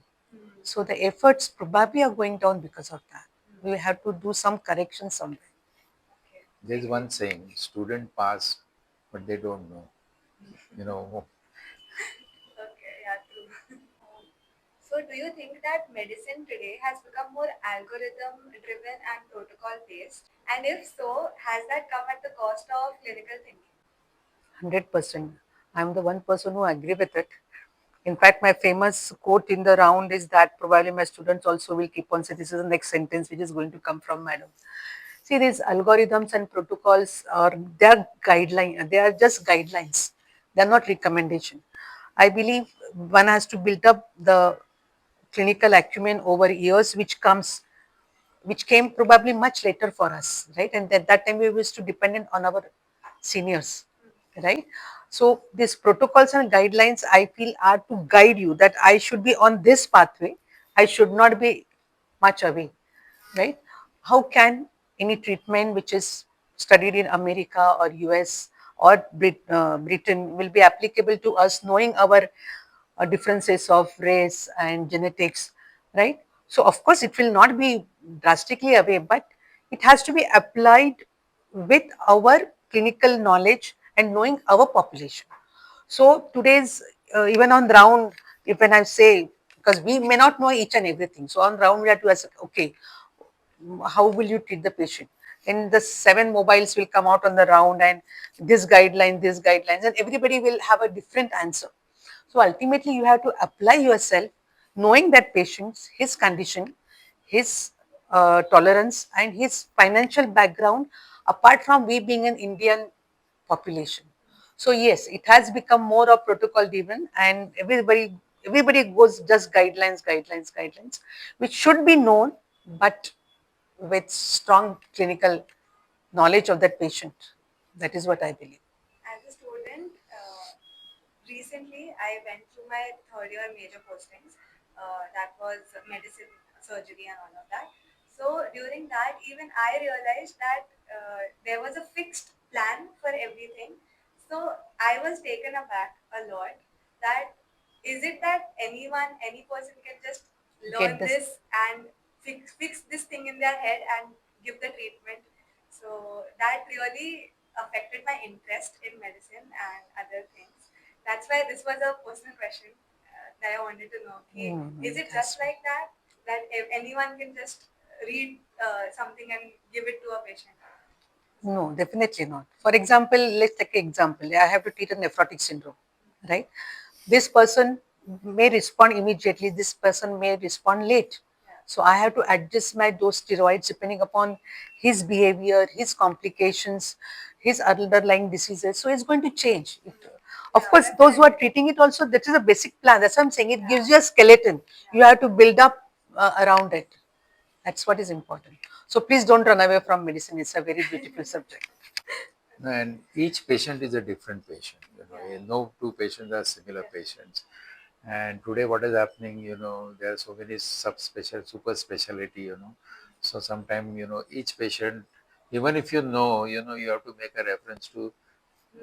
So the efforts probably are going down because of that. We have to do some correction somewhere. There's one saying, student pass, but they don't know. Okay, yeah, true. So, do you think that medicine today has become more algorithm driven and protocol based? And if so, has that come at the cost of clinical thinking? 100%. I'm the one person who agree with it. In fact, my famous quote in the round is that probably my students also will keep on saying this is the next sentence which is going to come from madam. See, these algorithms and protocols are they are guideline. They are just guidelines. They are not recommendation. I believe one has to build up the clinical acumen over years, which came probably much later for us, right? And at that time we used to dependent on our seniors, right? So these protocols and guidelines, I feel, are to guide you that I should be on this pathway. I should not be much away, right? How can any treatment which is studied in America or US or Britain will be applicable to us, knowing our differences of race and genetics, right? So of course it will not be drastically away, but it has to be applied with our clinical knowledge and knowing our population. So today's even on ground, if when I say, because we may not know each and everything, so on ground we have to ask, okay, how will you treat the patient? And the 7 mobiles will come out on the round, and this guideline, this guidelines, and everybody will have a different answer. So ultimately, you have to apply yourself, knowing that patient's his condition, his tolerance, and his financial background. Apart from we being an Indian population, so yes, it has become more of protocol driven, and everybody goes just guidelines, guidelines, guidelines, which should be known, but with strong clinical knowledge of that patient. That is what I believe. As a student, recently I went through my third year major postings. That was medicine, surgery, and all of that. So during that, even I realized that there was a fixed plan for everything. So I was taken aback a lot that is it that any person can just learn Get this. this and fix this thing in their head and give the treatment. So that really affected my interest in medicine and other things. That's why this was a personal question that I wanted to know. Is it just like that? That if anyone can just read something and give it to a patient? No, definitely not. For example, let's take an example. I have to treat a nephrotic syndrome, right? This person may respond immediately, this person may respond late. So I have to adjust my dose steroids depending upon his behavior, his complications, his underlying diseases. So it's going to change. Of course, those who are treating it also, that is a basic plan. That's what I'm saying. It gives you a skeleton. You have to build up around it. That's what is important. So please don't run away from medicine. It's a very beautiful subject. And each patient is a different patient. No two patients are similar patients. And today, what is happening? There are so many subspecial, super specialty. So sometimes each patient, even if you have to make a reference to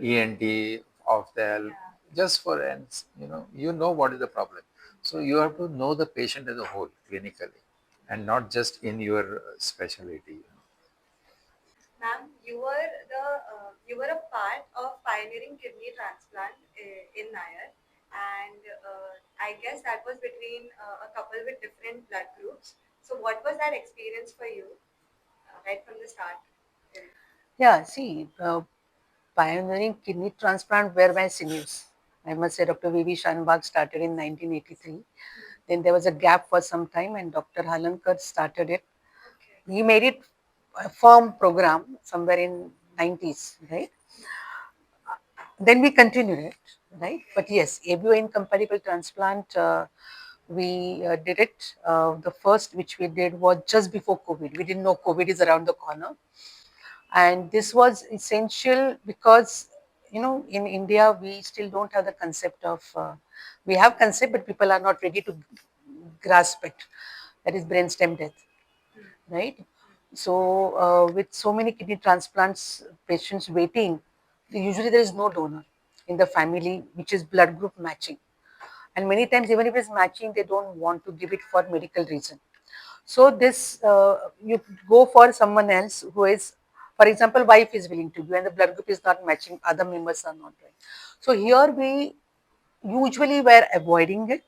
ENT, ophthalm, just for ends. What is the problem. So you have to know the patient as a whole clinically, and not just in your specialty. Ma'am, you were a part of pioneering kidney transplant in Nayar, and I guess that was between a couple with different blood groups. So, what was that experience for you right from the start? Yeah, see, pioneering kidney transplant were my seniors. I must say, Dr. V.V. Shanbag started in 1983. Then there was a gap for some time, and Dr. Halankar started it. He made it a firm program somewhere in 90s, right? Then we continued it, right? But yes, ABO incompatible transplant, we did it. The first which we did was just before COVID. We didn't know COVID is around the corner. And this was essential because, in India, we still don't have the concept of, we have concept, but people are not ready to grasp it. That is brainstem death, right? So, with so many kidney transplants patients waiting, usually there is no donor in the family, which is blood group matching. And many times, even if it's matching, they don't want to give it for medical reason. So this you go for someone else who is, for example, wife is willing to give, and the blood group is not matching, other members are not right. So here we usually were avoiding it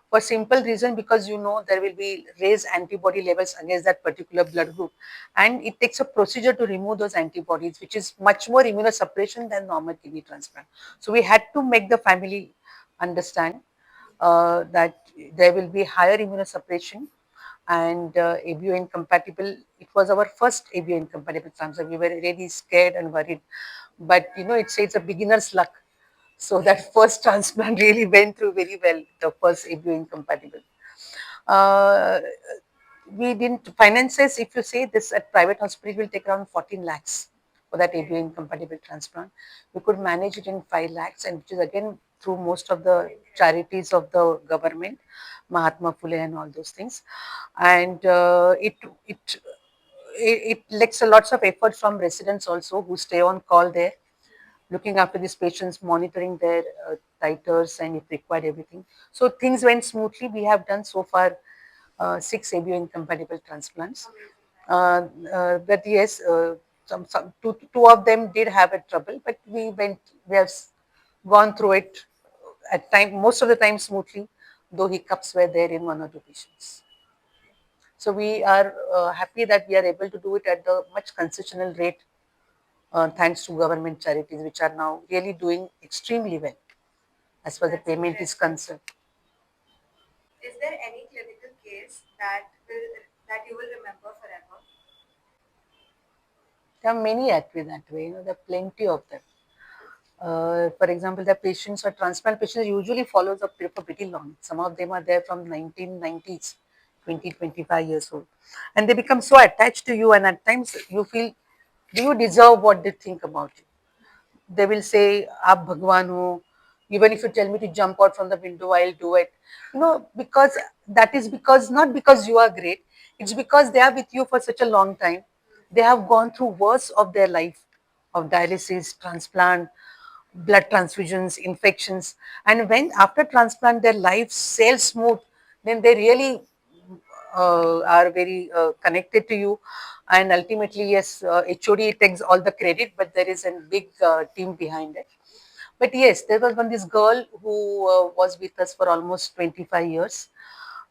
for simple reason, because there will be raised antibody levels against that particular blood group, and it takes a procedure to remove those antibodies, which is much more immunosuppression than normal kidney transplant. So we had to make the family understand that there will be higher immunosuppression, and ABO incompatible. It was our first ABO incompatible transplant. We were really scared and worried, but it's a beginner's luck. So that first transplant really went through very well, the first ABO incompatible. Uh, we didn't finances, if you say this at private hospital will take around 14 lakhs for that ABO incompatible transplant. We could manage it in 5 lakhs, and which is again through most of the charities of the government, Mahatma Phule and all those things. And it lacks a lots of effort from residents also who stay on call there, looking after these patients, monitoring their titers and if required everything. So things went smoothly. We have done so far 6 ABO incompatible transplants. But yes, two of them did have a trouble, but we have gone through it at time, most of the time smoothly, though hiccups were there in one or two patients. So we are happy that we are able to do it at the much concessional rate, thanks to government charities, which are now really doing extremely well as far as the payment is concerned. Is there any clinical case that you will remember forever? There are many actually that way, there are plenty of them. For example, the patients or transplant patients usually follows up for pretty long. Some of them are there from 1990s, 20, 25 years old. And they become so attached to you, and at times you feel, do you deserve what they think about you? They will say, Aap Bhagwan ho. Even if you tell me to jump out from the window, I'll do it. Because that is because, not because you are great, it's because they are with you for such a long time. They have gone through worst of their life, of dialysis, transplant, blood transfusions, infections. And when after transplant their life sails smooth, then they really are very connected to you. And ultimately, yes, HOD takes all the credit, but there is a big team behind it. But yes, there was this girl who was with us for almost 25 years.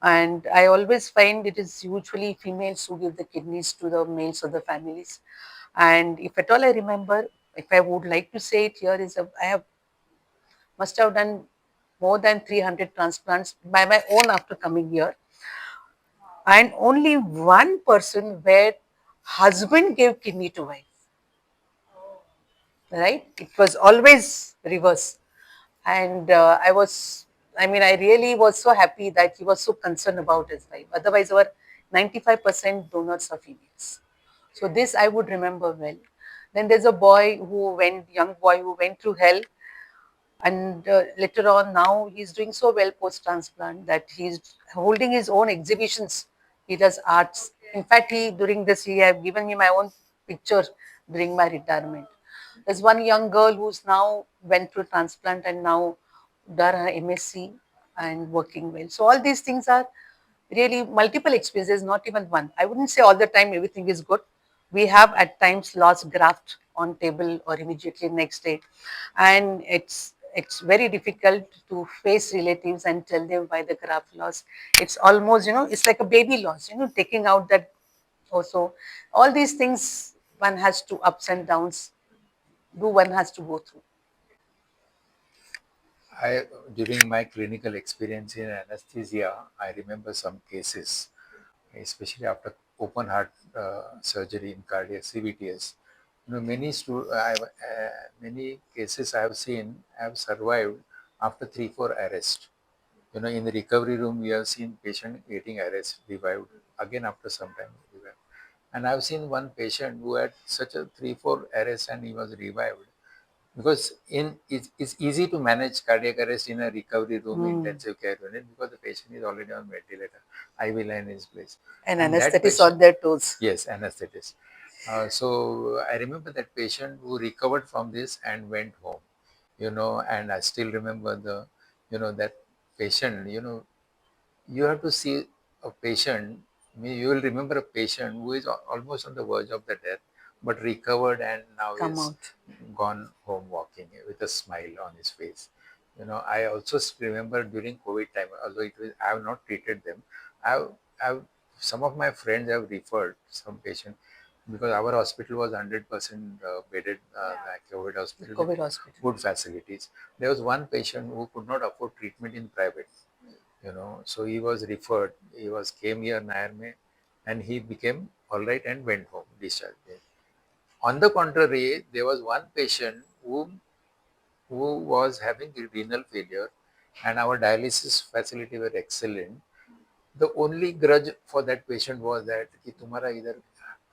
And I always find it is usually females who give the kidneys to the males of the families. And if at all I remember, if I would like to say it here, I have must have done more than 300 transplants by my own after coming here, and only one person where husband gave kidney to wife, right? It was always reverse. And I really was so happy that he was so concerned about his wife. Otherwise our 95% donors are females. So this I would remember well. Then there's a young boy who went through hell, and later on now he's doing so well post transplant that he's holding his own exhibitions. He does arts. In fact, he during this he have given me my own picture during my retirement. There's one young girl who's now went through transplant and now done her MSc and working well. So all these things are really multiple experiences, not even one. I wouldn't say all the time everything is good. We have at times lost graft on table or immediately next day, and it's very difficult to face relatives and tell them why the graft lost. It's almost, it's like a baby loss, taking out that also. All these things one has to ups and downs, one has to go through. During my clinical experience in anesthesia, I remember some cases, especially after open heart surgery in cardiac CVTs. Many cases I have seen have survived after 3-4 arrests. In the recovery room, we have seen patient getting arrest, revived again after some time, revived. And I've seen one patient who had such a 3-4 arrests and he was revived because it's easy to manage cardiac arrest in a recovery room intensive care unit because the patient is already on ventilator, IV line is placed, And and that anesthetists on patient, their toes. yes, anesthetist. So I remember that patient who recovered from this and went home, and I still remember that patient. You have to see a patient. You will remember a patient who is almost on the verge of the death, but recovered and now Come is out. gone home walking with a smile on his face. I also remember during COVID time, although I have not treated them, I've some of my friends have referred some patient because our hospital was 100% bedded, like COVID hospital with COVID hospital. good facilities. There was one patient who could not afford treatment in private, so he was referred. Came here Nair Mein, and he became all right and went home, discharged. On the contrary, there was one patient whom who was having renal failure, and our dialysis facility were excellent. The only grudge for that patient was that कि तुम्हारा इधर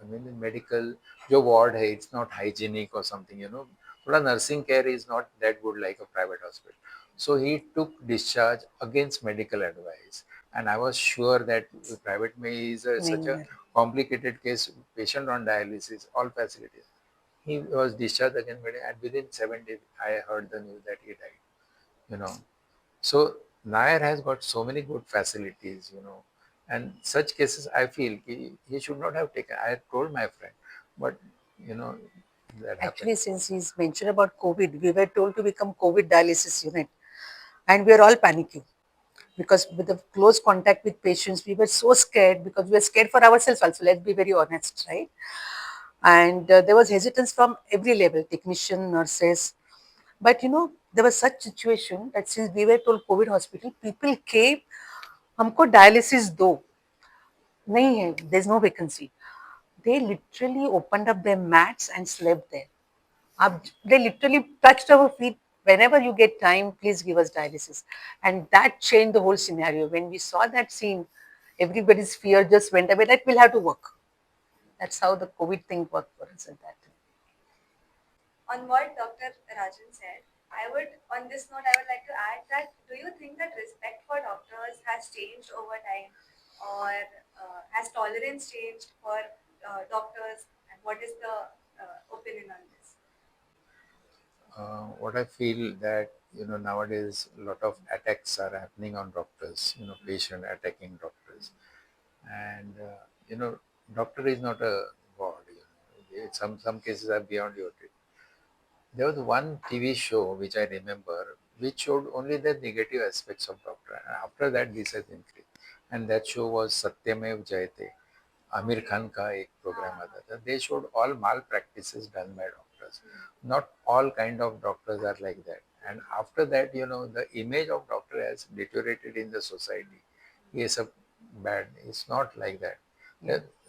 I mean medical जो ward है it's not hygienic or something, you know, थोड़ा nursing care is not that good like a private hospital. So he took discharge against medical advice, and I was sure that private में is such a नहीं, complicated case, patient on dialysis, all facilities. He was discharged against medical, and within 7 days I heard the news that he died. You know, so Nair has got so many good facilities, you know, and such cases I feel he should not have taken. I told my friend, but you know that happened. actually, since he's mentioned about COVID, we were told to become COVID dialysis unit, and we are all panicking because with the close contact with patients, we were so scared because we were scared for ourselves also. Let's be very honest, right? And there was hesitance from every level, technician, nurses. But you know, there was such situation that since we were told COVID hospital, people came, हमको dialysis दो, नहीं है, there's no vacancy. They literally opened up their mats and slept there. They literally touched our feet. Whenever you get time, please give us dialysis. And that changed the whole scenario. When we saw that scene, everybody's fear just went away that we'll have to work. That's how the COVID thing worked for us at that time. On what Dr. Rajan said, on this note, I would like to add that do you think that respect for doctors has changed over time, or has tolerance changed for doctors? And what is the opinion on this? What I feel that you know nowadays a lot of attacks are happening on doctors. You know, patient attacking doctors, and you know, doctor is not a god. You know, some cases are beyond your treatment. There was one TV show which I remember, which showed only the negative aspects of doctor. And after that, this has increased. And that show was Satyamev Jayate. Aamir Khan का एक programme आता था. They showed all malpractices done by doctors. Not all kind of doctors are like that. And after that, you know, the image of doctor has deteriorated in the society. He is a bad. It's not like that.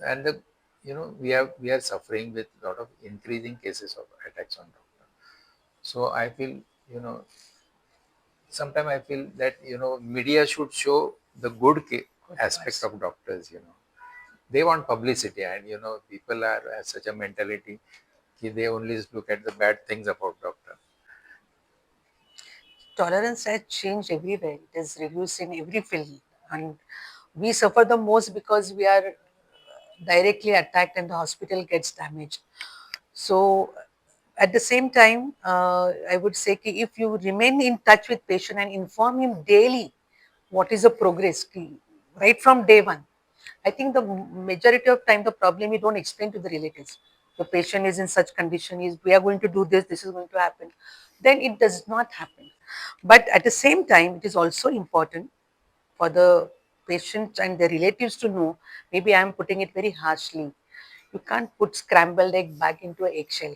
And the, you know, we are suffering with a lot of increasing cases of attacks on doctors. So I feel, you know, sometimes I feel that, you know, media should show the good aspect of doctors, you know. They want publicity, and, you know, people are such a mentality, they only look at the bad things about doctor. Tolerance has changed everywhere. It is reduced in every field. And we suffer the most because we are directly attacked and the hospital gets damaged. So at the same time, I would say ki if you remain in touch with patient and inform him daily what is the progress right from day one. I think the majority of time the problem you don't explain to the relatives. The patient is in such condition, is we are going to do this, this is going to happen. Then it does not happen. But at the same time, it is also important for the patient and the relatives to know, maybe I am putting it very harshly. You can't put scrambled egg back into an eggshell,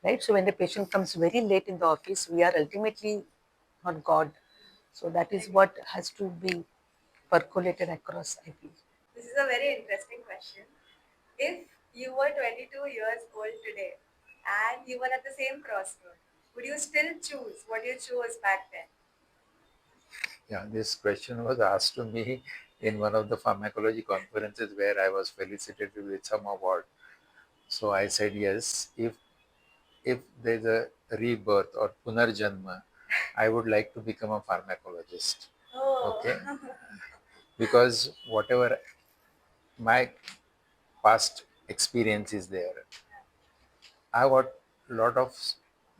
right? So when the patient comes very late in the office, we are ultimately not God. So that is what has to be percolated across, I feel. This is a very interesting question. If you were 22 years old today and you were at the same crossroad, would you still choose what you chose back then? Yeah, this question was asked to me in one of the pharmacology conferences where I was felicitated with some award. So I said yes. If there's a rebirth or punarjanma, I would like to become a pharmacologist. Oh. Okay, because whatever my past experience is there, I got a lot of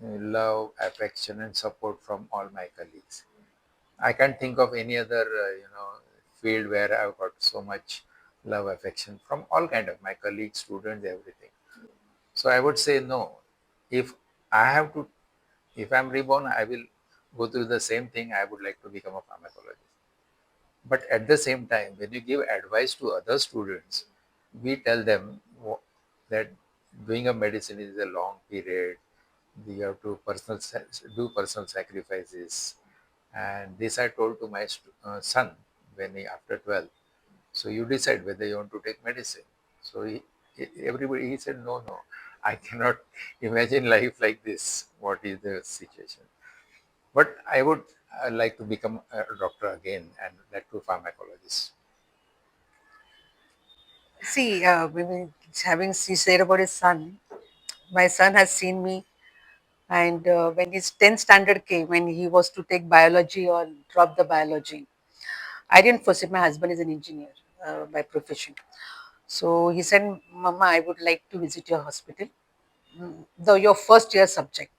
love, affection, and support from all my colleagues. I can't think of any other, you know, field where I've got so much love, affection from all kind of my colleagues, students, everything. So I would say no. If I have to, if I'm reborn, I will go through the same thing. I would like to become a pharmacologist. But at the same time, when you give advice to other students, we tell them that doing a medicine is a long period. You have to do personal sacrifices, and this I told to my son when he after 12. So you decide whether you want to take medicine. So he said no, I cannot imagine life like this. What is the situation? But I would like to become a doctor again, and that too pharmacologist. See, maybe having he said about his son, my son has seen me, and when his 10th standard came, when he was to take biology or drop the biology, I didn't foresee. My husband is an engineer by profession. So he said, Mama, I would like to visit your hospital, your first year subject.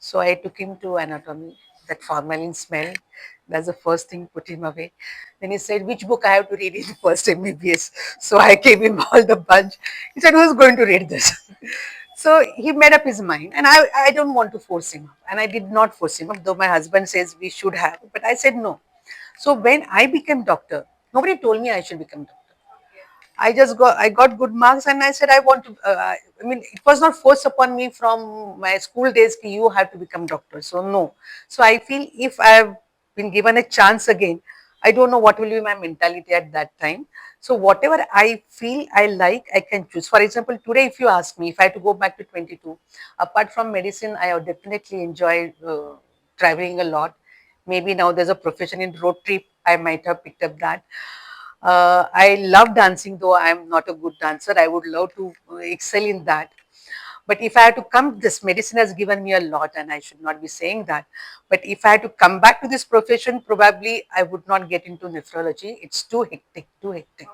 So I took him to anatomy. That formalin smell, that's the first thing put him away. Then he said, which book I have to read in first MBBS? So I gave him all the bunch. He said, who's going to read this? So he made up his mind, and I don't want to force him up. And I did not force him up, though my husband says we should have. But I said no. So when I became doctor, nobody told me I should become doctor. I got good marks, and I said I want to. I mean, it was not forced upon me from my school days. Ki you have to become doctor. So no. So I feel if I have been given a chance again, I don't know what will be my mentality at that time. So whatever I feel I like, I can choose. For example, today if you ask me if I had to go back to 22, apart from medicine, I have definitely enjoy traveling a lot. Maybe now there's a profession in road trip, I might have picked up that. I love dancing, though I am not a good dancer. I would love to excel in that. But if I had to come, this medicine has given me a lot, and I should not be saying that. But if I had to come back to this profession, probably I would not get into nephrology. It's too hectic, too hectic.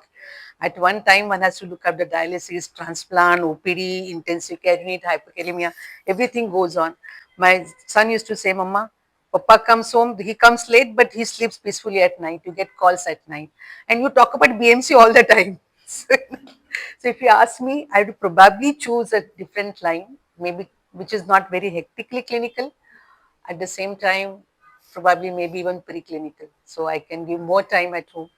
At one time, one has to look up the dialysis, transplant, OPD, intensive care unit, hyperkalemia, everything goes on. My son used to say, Mama, Papa comes home, he comes late, but he sleeps peacefully at night. You get calls at night. And you talk about BMC all the time. So if you ask me, I would probably choose a different line, maybe which is not very hectically clinical. At the same time, probably maybe even preclinical. So I can give more time at home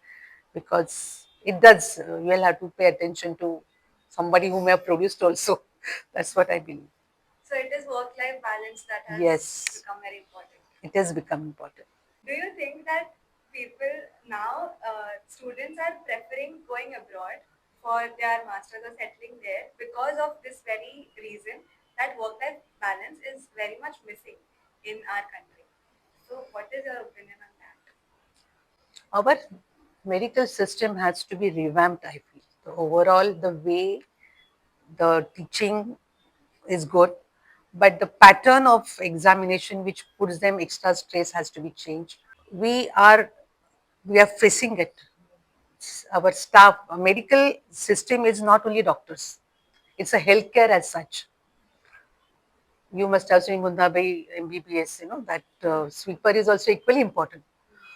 because it does. You'll have to pay attention to somebody whom you have produced also. That's what I believe. So it is work-life balance that has Yes, become very important. it has become important. Do you think that people now, students are preferring going abroad for their masters or settling there because of this very reason that work-life balance is very much missing in our country? So, what is your opinion on that? Our medical system has to be revamped, I feel. The overall, the way the teaching is good, but the pattern of examination which puts them extra stress has to be changed. We are facing it. Our staff, our medical system is not only doctors, it's a healthcare as such. You must have seen Gundabai MBBS, that sweeper is also equally important.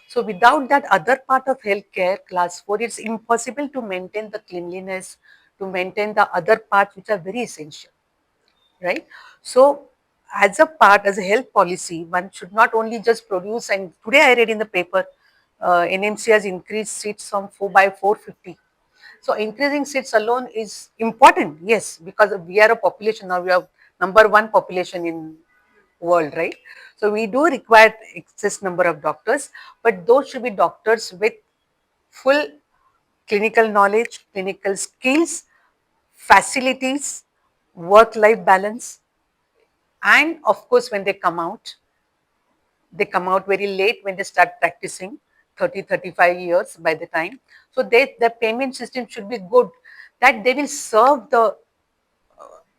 So without that other part of healthcare, class 4, it's impossible to maintain the cleanliness, to maintain the other parts which are very essential, right? So as a part, as a health policy, one should not only just produce, and today I read in the paper, NMC has increased seats from 4 by 450. So increasing seats alone is important, yes, because we are a population now. We are number one population in world, right? So we do require excess number of doctors, but those should be doctors with full clinical knowledge, clinical skills, facilities, work-life balance, and of course, when they come out very late when they start practicing, 30, 35 years by the time. So the payment system should be good, that they will serve the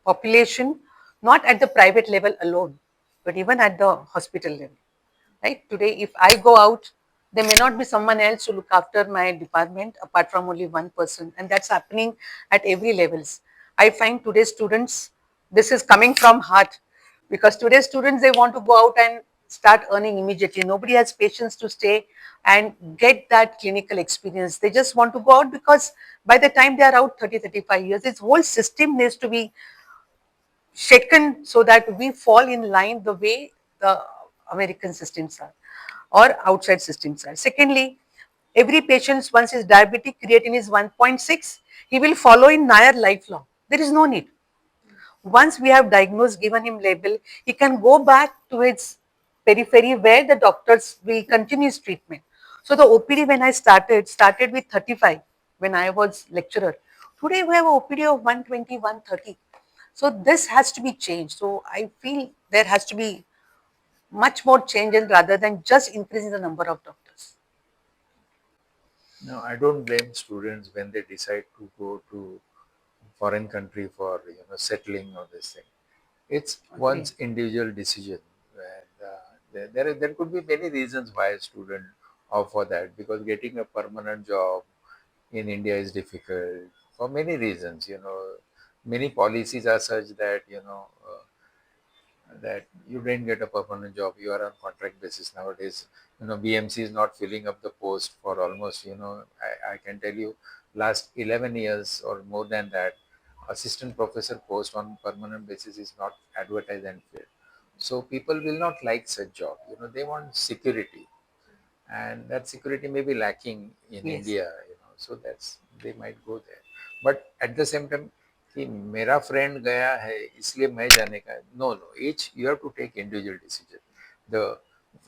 population, not at the private level alone, but even at the hospital level. Right? Today, if I go out, there may not be someone else to look after my department apart from only one person, and that's happening at every levels. I find today's students, this is coming from heart, because today's students, they want to go out and start earning immediately. Nobody has patience to stay and get that clinical experience. They just want to go out because by the time they are out 30, 35 years, this whole system needs to be shaken so that we fall in line the way the American systems are or outside systems are. Secondly, every patient, once his diabetic creatinine is 1.6, he will follow in Nair lifelong. There is no need. Once we have diagnosed, given him label, he can go back to his periphery where the doctors will continue his treatment. So the OPD when I started with 35 when I was lecturer. Today we have an OPD of 120, 130. So this has to be changed. So I feel there has to be much more change in rather than just increasing the number of doctors. No, I don't blame students when they decide to go to foreign country for settling or this thing. It's Agree. one's individual decision, and there could be many reasons why a student opt for that, because getting a permanent job in India is difficult for many reasons. Many policies are such that that you didn't get a permanent job, you are on contract basis nowadays. BMC is not filling up the post for almost, I can tell you, last 11 years or more than that, assistant professor post on permanent basis is not advertised and filled. So people will not like such job. They want security, and that security may be lacking in Yes. India. So that's, they might go there. But at the same time, कि मेरा friend गया है इसलिए मैं जाने का, no no, each you have to take individual decision. The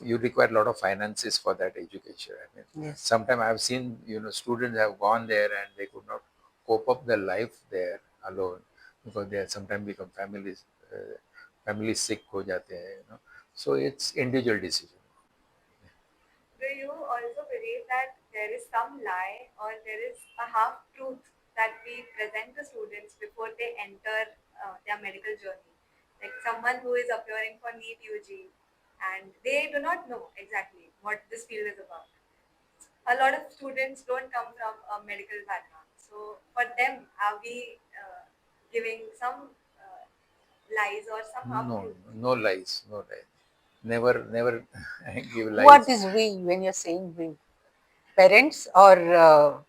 You require a lot of finances for that education. I mean, Yes. sometimes I have seen students have gone there and they could not cope up their life there alone, because they sometimes become family sick हो जाते हैं. So it's individual decision. Do you also believe that there is some lie or there is a half truth that we present to students before they enter their medical journey? Like someone who is appearing for NEET UG and they do not know exactly what this field is about. A lot of students don't come from a medical background. So for them, are we giving some lies or some half No, truth? no lies, no lies. Never give What lies. is we when you're saying we? Parents or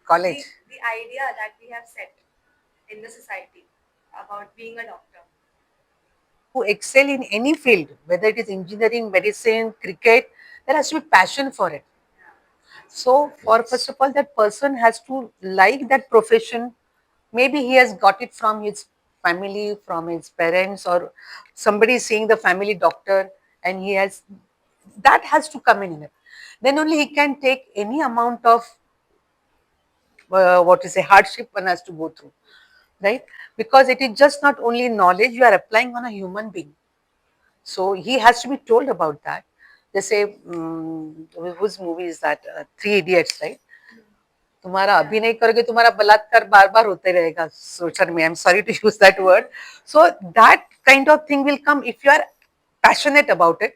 college? The idea that we have set in the society about being a doctor. To excel in any field, whether it is engineering, medicine, cricket, there has to be passion for it. So, for first Yes. of all, that person has to like that profession. Maybe he has got it from his family, from his parents, or somebody is seeing the family doctor, and he has that has to come in it. Then only he can take any amount of what is a hardship one has to go through, right? Because it is just not only knowledge you are applying on a human being. So he has to be told about that. They say, whose movie is that? Three Idiots, right? तुम्हारा अभिनय करोगे तुम्हारा बलात्कार बार बार होते रहेगा सोचर में. I am sorry to use that word. So that kind of thing will come if you are passionate about it,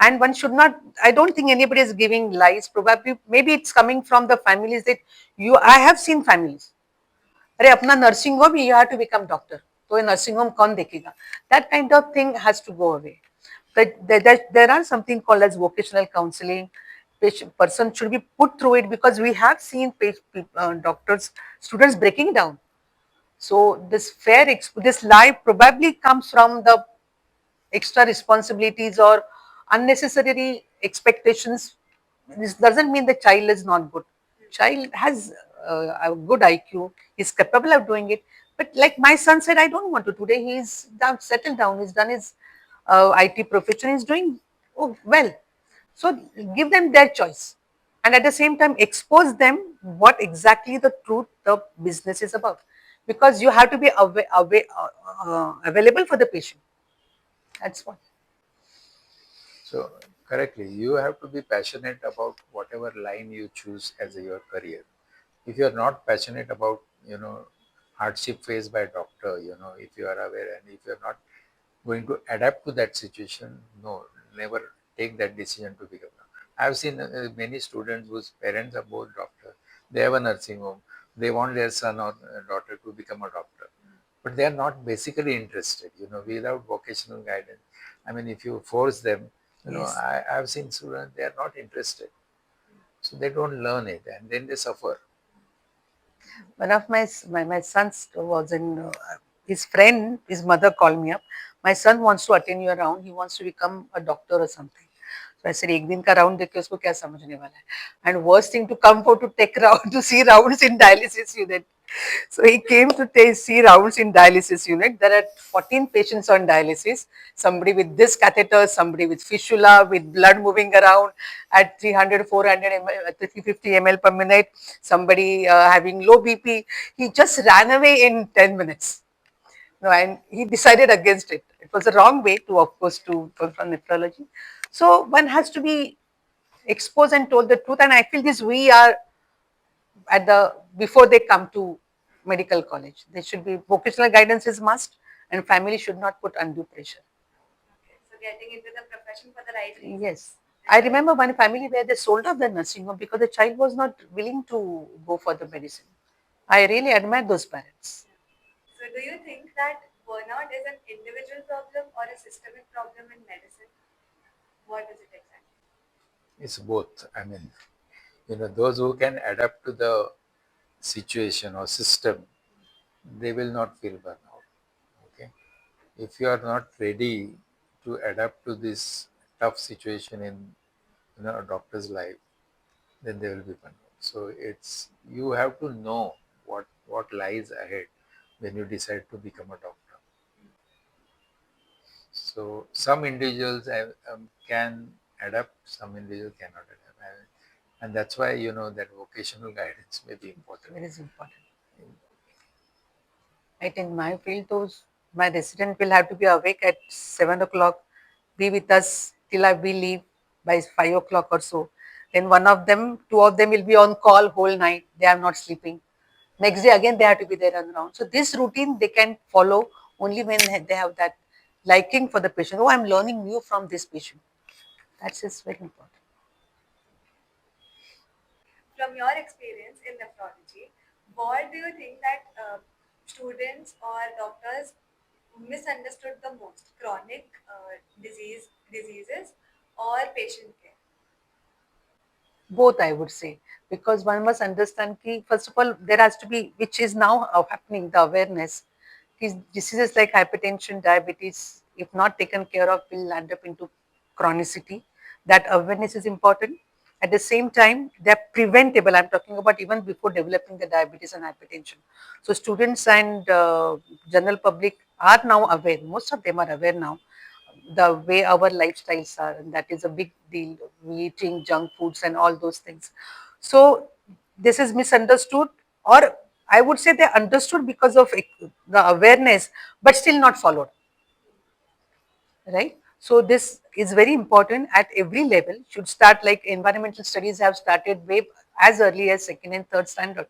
and one should not, I don't think anybody is giving lies. Probably maybe it's coming from the families that I have seen families, अरे अपना nursing home you have to become doctor, तो ये nursing home कौन देखेगा? That kind of thing has to go away. There are something called as vocational counseling. Person should be put through it, because we have seen doctors, students breaking down. So this lie probably comes from the extra responsibilities or unnecessary expectations. This doesn't mean the child is not good. Child has a good IQ, is capable of doing it. But like my son said, I don't want to today. He's down, settled down. He's done his IT profession. He's doing well. So give them their choice, and at the same time expose them what exactly the truth the business is about, because you have to be available for the patient. That's what. So correctly, you have to be passionate about whatever line you choose as your career. If you are not passionate about, hardship faced by a doctor, if you are aware and if you are not going to adapt to that situation, no, never take that decision to become. I've seen many students whose parents are both doctors. They have a nursing home. They want their son or daughter to become a doctor, but they are not basically interested. Without vocational guidance. I mean, if you force them, Yes. I've seen students, they are not interested, so they don't learn it, and then they suffer. One of my sons was in his friend, his mother called me up. My son wants to attend your round. He wants to become a doctor or something. So I said, एक दिन का round देख के उसको क्या समझने वाला है? And worst thing to come for to take round to see rounds in dialysis unit. So he came to see rounds in dialysis unit. There are 14 patients on dialysis. Somebody with this catheter, somebody with fistula, with blood moving around at 300, 400 ml, 350 ml per minute. Somebody having low BP. He just ran away in 10 minutes. No, and he decided against it. It was a wrong way to, of course, to from nephrology. So one has to be exposed and told the truth. And I feel this we are at the before they come to medical college. There should be vocational guidance is must, and family should not put undue pressure. Okay, so getting into the profession for the right reason. Yes. I remember one family where they sold off the nursing home because the child was not willing to go for the medicine. I really admire those parents. So, do you think that burnout is an individual problem or a systemic problem in medicine? What is it exactly? It's both. I mean, those who can adapt to the situation or system, they will not feel burnout. Okay. If you are not ready to adapt to this tough situation in a doctor's life, then they will be burnout. So it's you have to know what lies ahead when you decide to become a doctor. So some individuals can adapt, some individuals cannot adapt, and that's why that vocational guidance may be important. It is important. Right, in my field, those my resident will have to be awake at 7 o'clock, be with us till we leave by 5 o'clock or so. Then one of them, two of them will be on call whole night. They are not sleeping. Next day again they have to be there and around. So this routine they can follow only when they have that liking for the patient. Oh, I'm learning new from this patient. That's just very important. From your experience in nephrology, what do you think that students or doctors misunderstood the most? Chronic diseases or patient care? Both, I would say, because one must understand ki, first of all, there has to be, which is now happening, the awareness. These diseases like hypertension, diabetes, if not taken care of, will land up into chronicity. That awareness is important. At the same time, they're preventable. I'm talking about even before developing the diabetes and hypertension. So students and general public are now aware. Most of them are aware now the way our lifestyles are, and that is a big deal. We eating junk foods and all those things. So this is misunderstood, or I would say they understood because of the awareness, but still not followed. Right. So this is very important at every level. Should start like environmental studies have started way as early as second and third standard.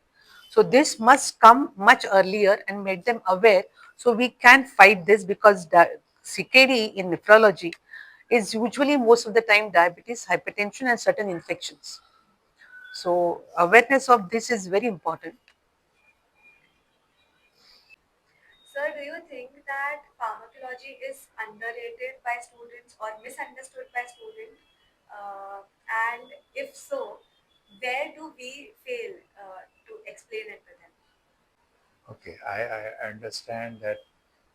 So this must come much earlier and make them aware. So we can fight this because the CKD in nephrology is usually most of the time diabetes, hypertension, and certain infections. So awareness of this is very important. Sir, do you think that pharmacology is underrated by students or misunderstood by students? And if so, where do we fail to explain it to them? Okay, I understand that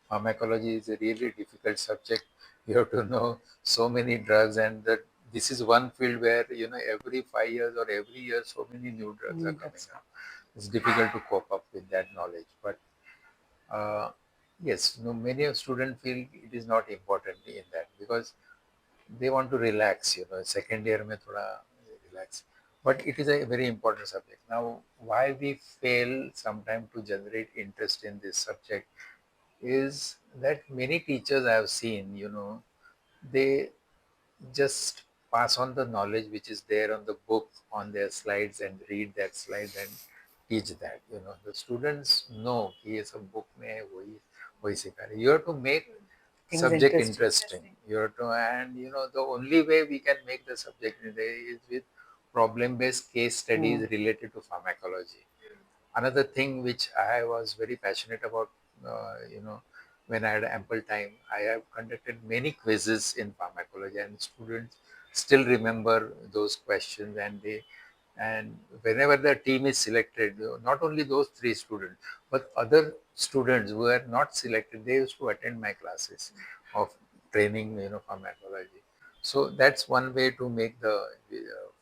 pharmacology is a really difficult subject. You have to know so many drugs, and that this is one field where every 5 years or every year so many new drugs are coming That's up. It's difficult to cope up with that knowledge, but yes, no, many of students feel it is not important in that because they want to relax. Second year mein thoda relax, but it is a very important subject. Now, why we fail sometimes to generate interest in this subject is that many teachers I have seen, they just pass on the knowledge which is there on the book on their slides and read that slide and teach that. The students know कि ये सब book में है वही सिखा रहे. You have to make things subject interesting. interesting. You have to, and the only way we can make the subject is with problem-based case studies related to pharmacology. Another thing which I was very passionate about, when I had ample time, I have conducted many quizzes in pharmacology, and students still remember those questions. And whenever the team is selected, not only those three students, but other students who are not selected, they used to attend my classes of training, pharmacology. So that's one way to make the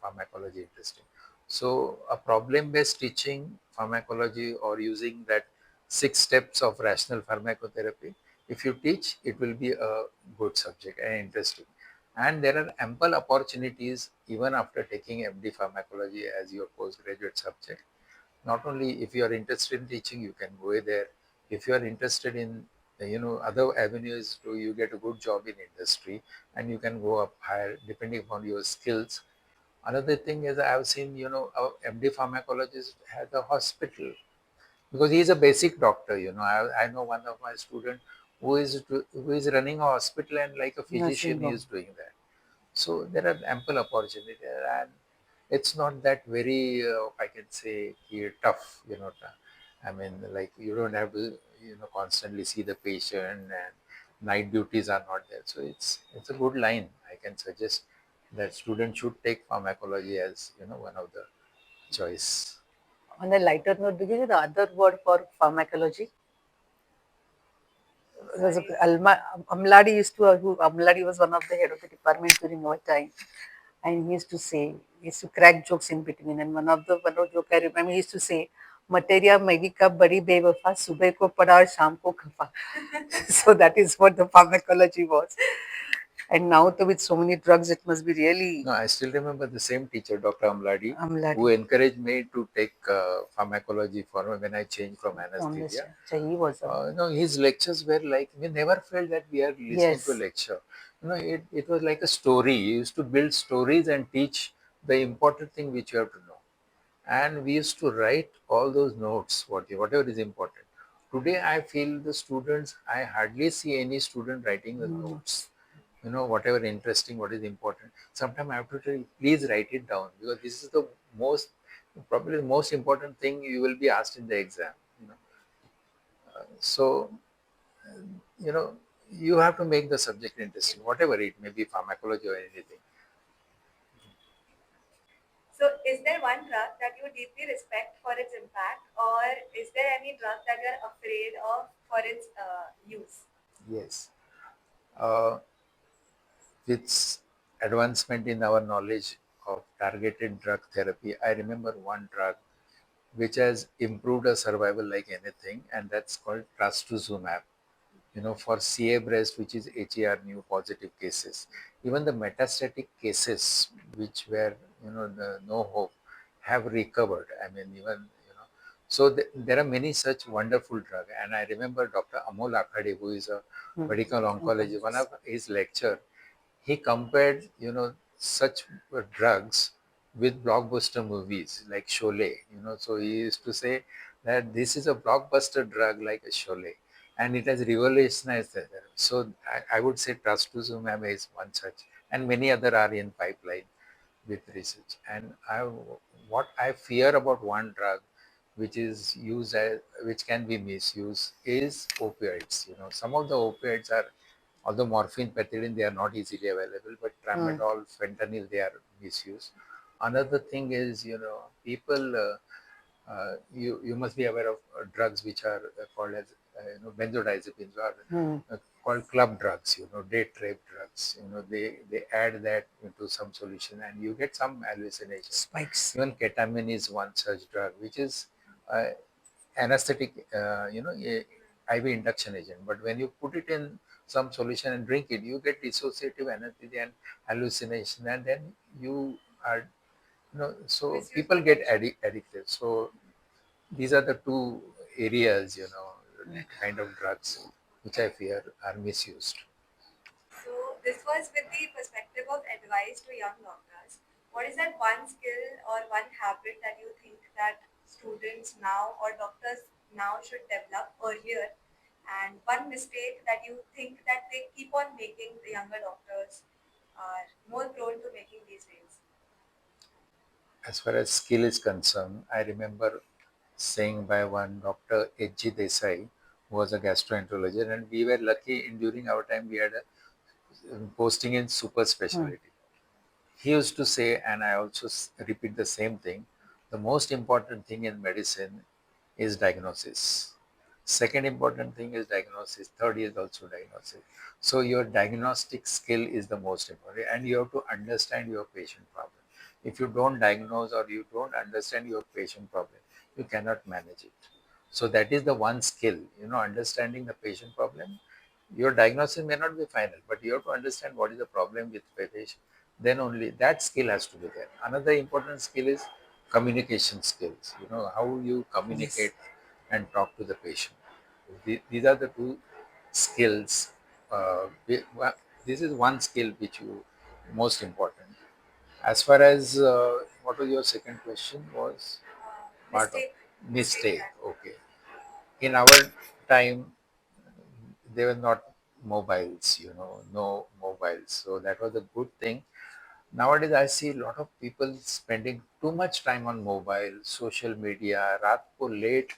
pharmacology interesting. So a problem-based teaching pharmacology or using that 6 steps of rational pharmacotherapy, if you teach, it will be a good subject and interesting. And there are ample opportunities even after taking MD pharmacology as your postgraduate subject. Not only if you are interested in teaching, you can go there. If you are interested in other avenues to you get a good job in industry and you can go up higher depending upon your skills. Another thing is I've seen, our MD pharmacologist has a hospital because he is a basic doctor. I know one of my students who is running a hospital and like a Nursing physician he home. is doing that. So there are ample opportunity there, and it's not that very I can say tough. I mean, like you don't have to constantly see the patient, and night duties are not there. So it's a good line. I can suggest that students should take pharmacology as one of the choice. On a lighter note, do you know the other word for pharmacology? There's Sorry. Amladi used to, Amladi was one of the head of the department during our time. And he used to say, he used to crack jokes in between. And one of the joke I remember, he used to say, Materia medica badi bewafa, subah ko pada aur sham ko khafa. So that is what the pharmacology was. And now, with so many drugs, it must be really No, I still remember the same teacher, Dr. Amladi, who Amladi. encouraged me to take pharmacology for when I changed from From this, anesthesia. so he was a His lectures were like, we never felt that we are listening to a yes. lecture. It was like a story. He used to build stories and teach the important thing which you have to know. And we used to write all those notes, whatever is important. Today, I feel the students, I hardly see any student writing the notes. Whatever interesting, what is important. Sometimes I have to tell, please write it down because this is the most, probably the most important thing you will be asked in the exam. You know, so you know you have to make the subject interesting, whatever it may be, pharmacology or anything. So, is there one drug that you deeply respect for its impact, or is there any drug that you're afraid of for its use? Yes. Uh, with advancement in our knowledge of targeted drug therapy, I remember one drug which has improved a survival like anything, and that's called trastuzumab. For CA breast, which is HER new positive cases. Even the metastatic cases, which were, the no hope, have recovered. I mean, even, so there are many such wonderful drugs. And I remember Dr. Amol Akhade, who is a medical oncologist, one of his lecture, he compared, such drugs with blockbuster movies like Sholay. So he used to say that this is a blockbuster drug like a Sholay, and it has revolutionized the therapy. So I would say trastuzumab is one such, and many other are in pipeline with research. And what I fear about one drug which is used as, which can be misused is opioids. Some of the opioids are, although morphine, pethidine, they are not easily available, but tramadol, fentanyl, they are misused. Another thing is, people, you must be aware of drugs which are called as benzodiazepines or called club drugs. Date rape drugs. They add that into some solution and you get some hallucination. Spikes. Even ketamine is one such drug, which is uh, anesthetic, IV induction agent. But when you put it in some solution and drink it, you get dissociative anesthesia and hallucination, and then you are, so people get addicted. So these are the two areas, kind of drugs which I fear are misused. So, this was with the perspective of advice to young doctors. What is that one skill or one habit that you think that students now or doctors now should develop earlier? And one mistake that you think that they keep on making, the younger doctors are more prone to making these days? As far as skill is concerned, I remember saying by one Dr. H.G. Desai, who was a gastroenterologist, and we were lucky during our time we had a posting in super specialty. He used to say, and I also repeat the same thing, the most important thing in medicine is diagnosis. Second important thing is diagnosis. Third is also diagnosis. So your diagnostic skill is the most important, and you have to understand your patient problem. If you don't diagnose or you don't understand your patient problem, you cannot manage it. So that is the one skill, understanding the patient problem. Your diagnosis may not be final, but you have to understand what is the problem with the patient. Then only that skill has to be there. Another important skill is communication skills. How you Yes. communicate and talk to the patient. These are the two skills. This is one skill which you most important. As far as what was your second question was part of mistake. Okay, in our time there were not mobiles, no mobiles, so that was a good thing. Nowadays, I see a lot of people spending too much time on mobile, social media. रात को late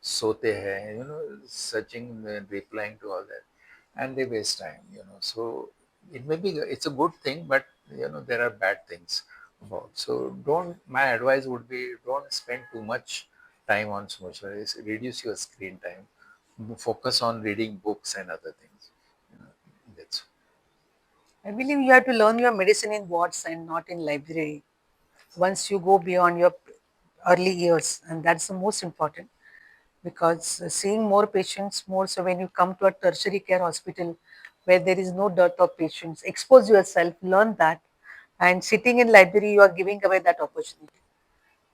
सोते हैं, searching and replying to all that, and they waste time. So it may be it's a good thing, but there are bad things about. So don't. My advice would be don't spend too much time on social. Reduce your screen time. Focus on reading books and other things. That's I believe you have to learn your medicine in wards and not in library. Once you go beyond your early years, and that's the most important, because seeing more patients more, so when you come to a tertiary care hospital where there is no dearth of patients, expose yourself, learn that, and sitting in library you are giving away that opportunity.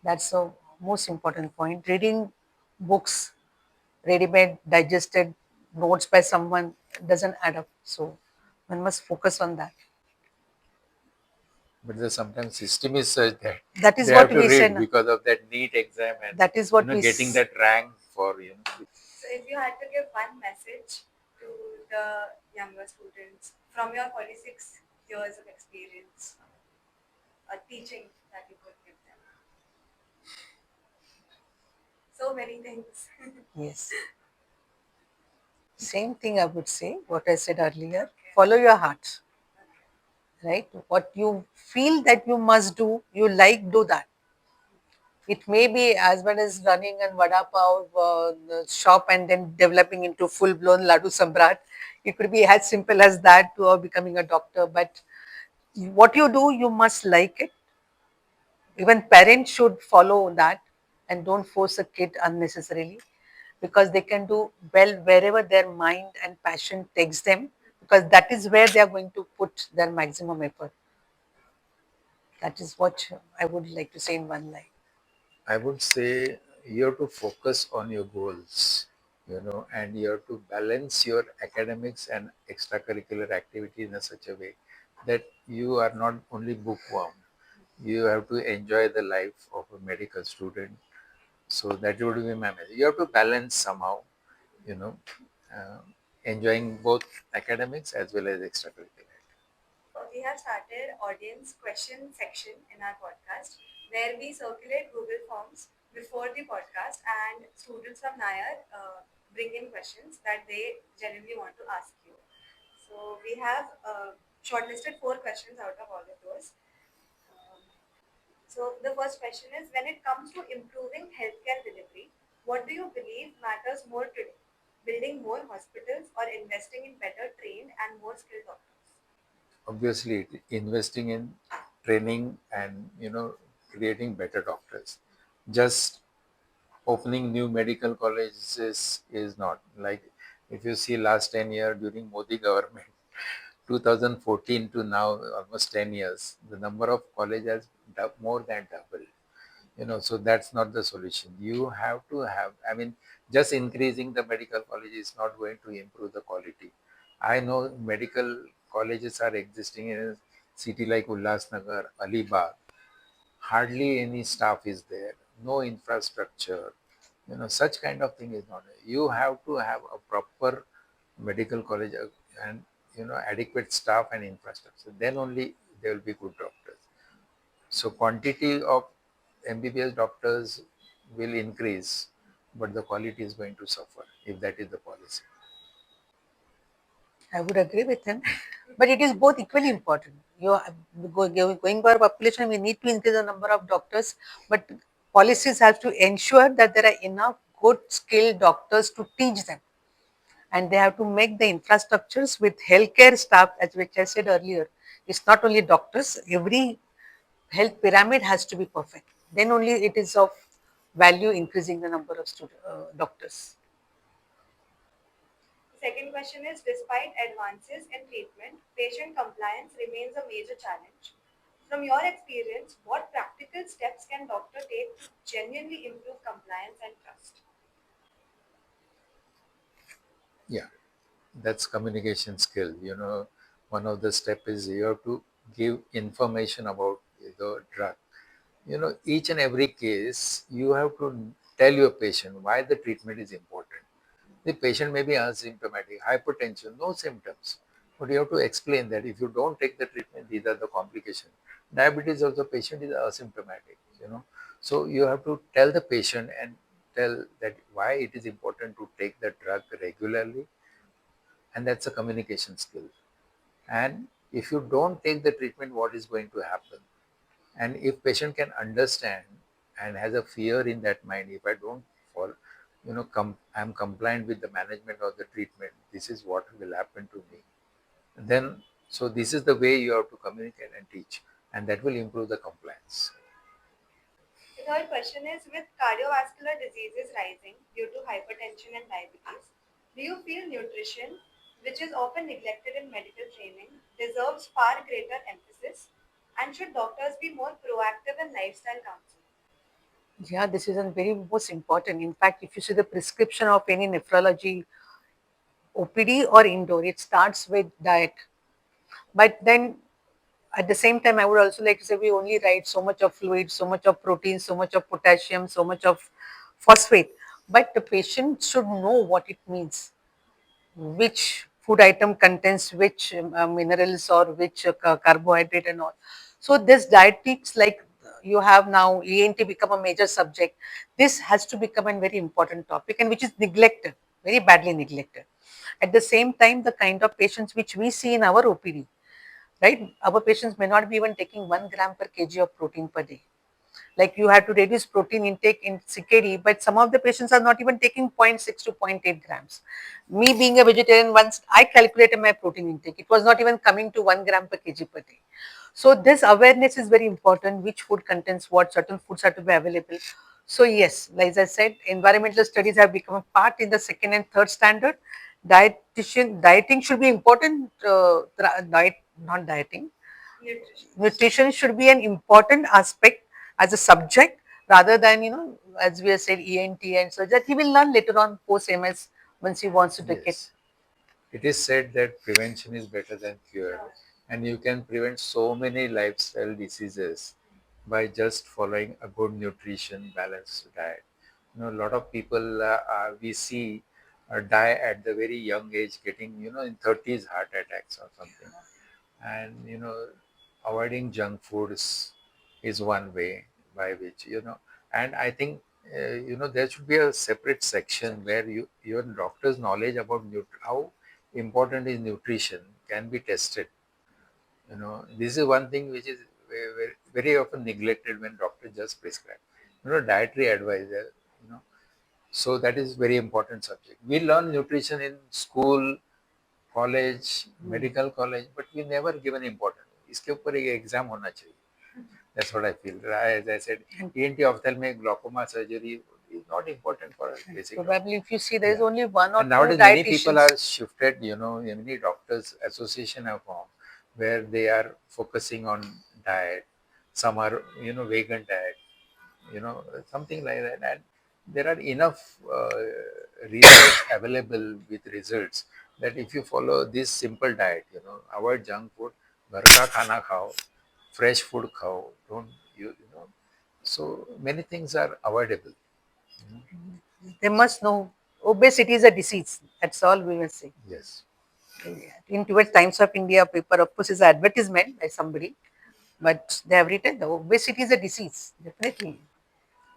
That's the most important point. Reading books, ready-made digested notes by someone doesn't add up, so one must focus on that. But the sometimes system is such that That is they what have to we say read now. because of that NEET exam and That is what we getting that rank for So, if you had to give one message to the younger students from your 46 years of experience, teaching that you could give them, so many things. Yes. Same thing I would say, what I said earlier. Follow your heart, right? What you feel that you must do, you like, do that. It may be as bad as running and vada pav shop and then developing into full blown Ladu Samrat. It could be as simple as that to or becoming a doctor. But what you do, you must like it. Even parents should follow that and don't force a kid unnecessarily, because they can do well wherever their mind and passion takes them, because that is where they are going to put their maximum effort. That is what I would like to say in one line. I would say you have to focus on your goals, and you have to balance your academics and extracurricular activities in such a way that you are not only bookworm. You have to enjoy the life of a medical student. So that would be my message. You have to balance somehow, you know, uh, enjoying both academics as well as extracurricular. We have started audience question section in our podcast where we circulate Google Forms before the podcast and students from Nayar bring in questions that they genuinely want to ask you. So we have shortlisted 4 questions out of all of those. Um, so the first question is, when it comes to improving healthcare delivery, what do you believe matters more today? Building more hospitals or investing in better trained and more skilled doctors? Obviously, investing in training and creating better doctors. Just opening new medical colleges is not like, if you see last 10 years during Modi government, 2014 to now, almost 10 years, the number of colleges has more than doubled. So that's not the solution. You have to have, I mean, just increasing the medical college is not going to improve the quality. I know medical colleges are existing in a city like Ulhasnagar, Alibag. Hardly any staff is there, no infrastructure. Such kind of thing is not. You have to have a proper medical college, and adequate staff and infrastructure, then only there will be good doctors. So quantity of MBBS doctors will increase, but the quality is going to suffer if that is the policy. I would agree with him, but it is both equally important. You are going by population, we need to increase the number of doctors, but policies have to ensure that there are enough good skilled doctors to teach them, and they have to make the infrastructures with healthcare staff, as which I said earlier. It's not only doctors; every health pyramid has to be perfect. Then only it is of value increasing the number of doctors. The second question is, despite advances in treatment, patient compliance remains a major challenge. From your experience, what practical steps can doctor take to genuinely improve compliance and trust? Yeah. that's communication skill. One of the step is you have to give information about the drug. Each and every case you have to tell your patient why the treatment is important. The patient may be asymptomatic, hypertension, no symptoms, but you have to explain that if you don't take the treatment, these are the complications. Diabetes also, patient is asymptomatic. So you have to tell the patient and tell that why it is important to take the drug regularly, and that's a communication skill. And if you don't take the treatment, what is going to happen? And if patient can understand and has a fear in that mind, if I don't fall, I'm compliant with the management or the treatment, this is what will happen to me. Then, so this is the way you have to communicate and teach, and that will improve the compliance. The third question is, with cardiovascular diseases rising due to hypertension and diabetes, do you feel nutrition, which is often neglected in medical training, deserves far greater emphasis? And should doctors be more proactive in lifestyle counseling? Yeah, this is a very most important. In fact, if you see the prescription of any nephrology OPD or indoor, it starts with diet. But then at the same time, I would also like to say we only write so much of fluid, so much of protein, so much of potassium, so much of phosphate. But the patient should know what it means, which food item contains which minerals or which carbohydrate and all. So this dietetics, like you have now ENT become a major subject. This has to become a very important topic, and which is neglected, very badly neglected. At the same time, the kind of patients which we see in our OPD, right? Our patients may not be even taking 1 gram per kg of protein per day. Like you have to reduce protein intake in CKD, but some of the patients are not even taking zero point 0.6 to zero point 0.8 grams. Me being a vegetarian, once I calculated my protein intake, it was not even coming to 1 gram per kg per day. So this awareness is very important, which food contains what, certain foods have to be available. So yes, like as I said, environmental studies have become a part in the second and third standard. Dieting should be important, not dieting, nutrition should be an important aspect as a subject, rather than, as we have said, ENT, and so that he will learn later on post MS once he wants to take it. Yes. It is said that prevention is better than cure, and you can prevent so many lifestyle diseases by just following a good nutrition, balanced diet. A lot of people we see die at the very young age, getting in 30s heart attacks or something. And avoiding junk foods is one way by which and I think there should be a separate section where your doctor's knowledge about how important is nutrition can be tested. This is one thing which is very often neglected when doctor just prescribe dietary advisor. So that is very important subject. We learn nutrition in school, college, medical college, but we never given important. इसके ऊपर एक exam होना चाहिए. That's what I feel. As I said, ENT ophthalmic glaucoma surgery is not important for us. Basically, Probably if you see, there is yeah. only one or And two nowadays, many people dietitians. are shifted. Many doctors association have formed where they are focusing on diet. Some are vegan diet. Something like that. And there are enough research available with results that if you follow this simple diet, avoid junk food, घर का खाना खाओ, fresh food खाओ, don't so many things are avoidable. They must know obesity is a disease. That's all we will say. Yes. In towards Times of India paper, of course, is an advertisement by somebody, but they have written the obesity is a disease. Definitely.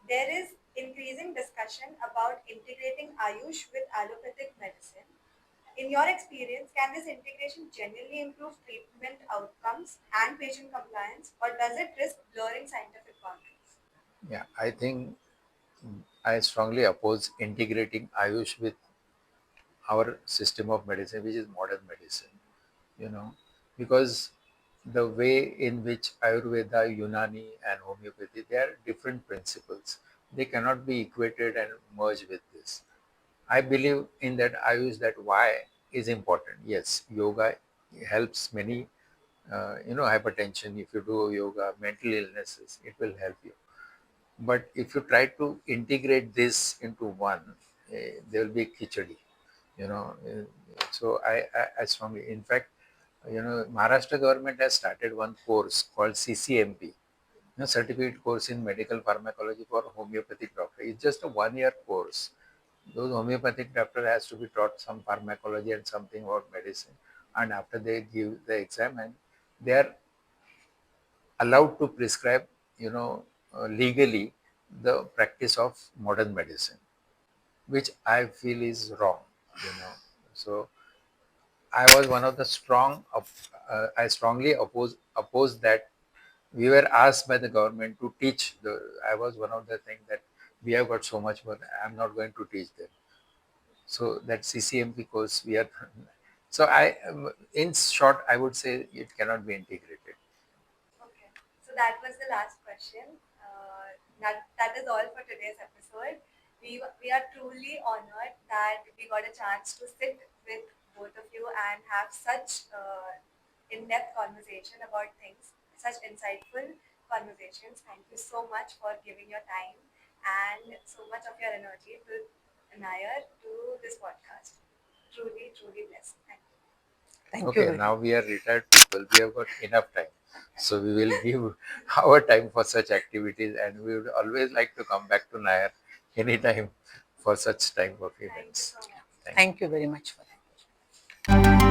There is increasing discussion about integrating Ayush with allopathic medicine. In your experience, can this integration genuinely improve treatment outcomes and patient compliance, or does it risk blurring scientific boundaries? Yeah, I think I strongly oppose integrating Ayush with our system of medicine, which is modern medicine, you know, because the way in which Ayurveda, Unani, and homeopathy, they are different principles. They cannot be equated and merged with this. I believe in that. I use that why is important. Yes, yoga helps many, hypertension. If you do yoga, mental illnesses, it will help you. But if you try to integrate this into one, there will be khichdi. you know. So I strongly, in fact, Maharashtra government has started one course called CCMP, certificate course in medical pharmacology for homeopathic doctor. It's just a 1 year course. Those homeopathic doctor has to be taught some pharmacology and something about medicine, and after they give the exam, and they are allowed to prescribe, legally, the practice of modern medicine, which I feel is wrong. You know, so I was one of the I strongly oppose that. We were asked by the government to teach. I was one of the things that we have got so much work. I'm not going to teach them. So that CCMP course we are. So in short, I would say it cannot be integrated. Okay, so that was the last question. That is all for today's episode. We are truly honored that we got a chance to sit with both of you and have such in-depth conversation about things, such insightful conversations. Thank you so much for giving your time and so much of your energy to Nair to this podcast. Truly, truly blessed. Thank you. Thank you Okay, very now much. we are retired people. We have got enough time. So we will give our time for such activities, and we would always like to come back to Nair anytime for such type of Thank you events. so much. Thank you. Thank you very much for that.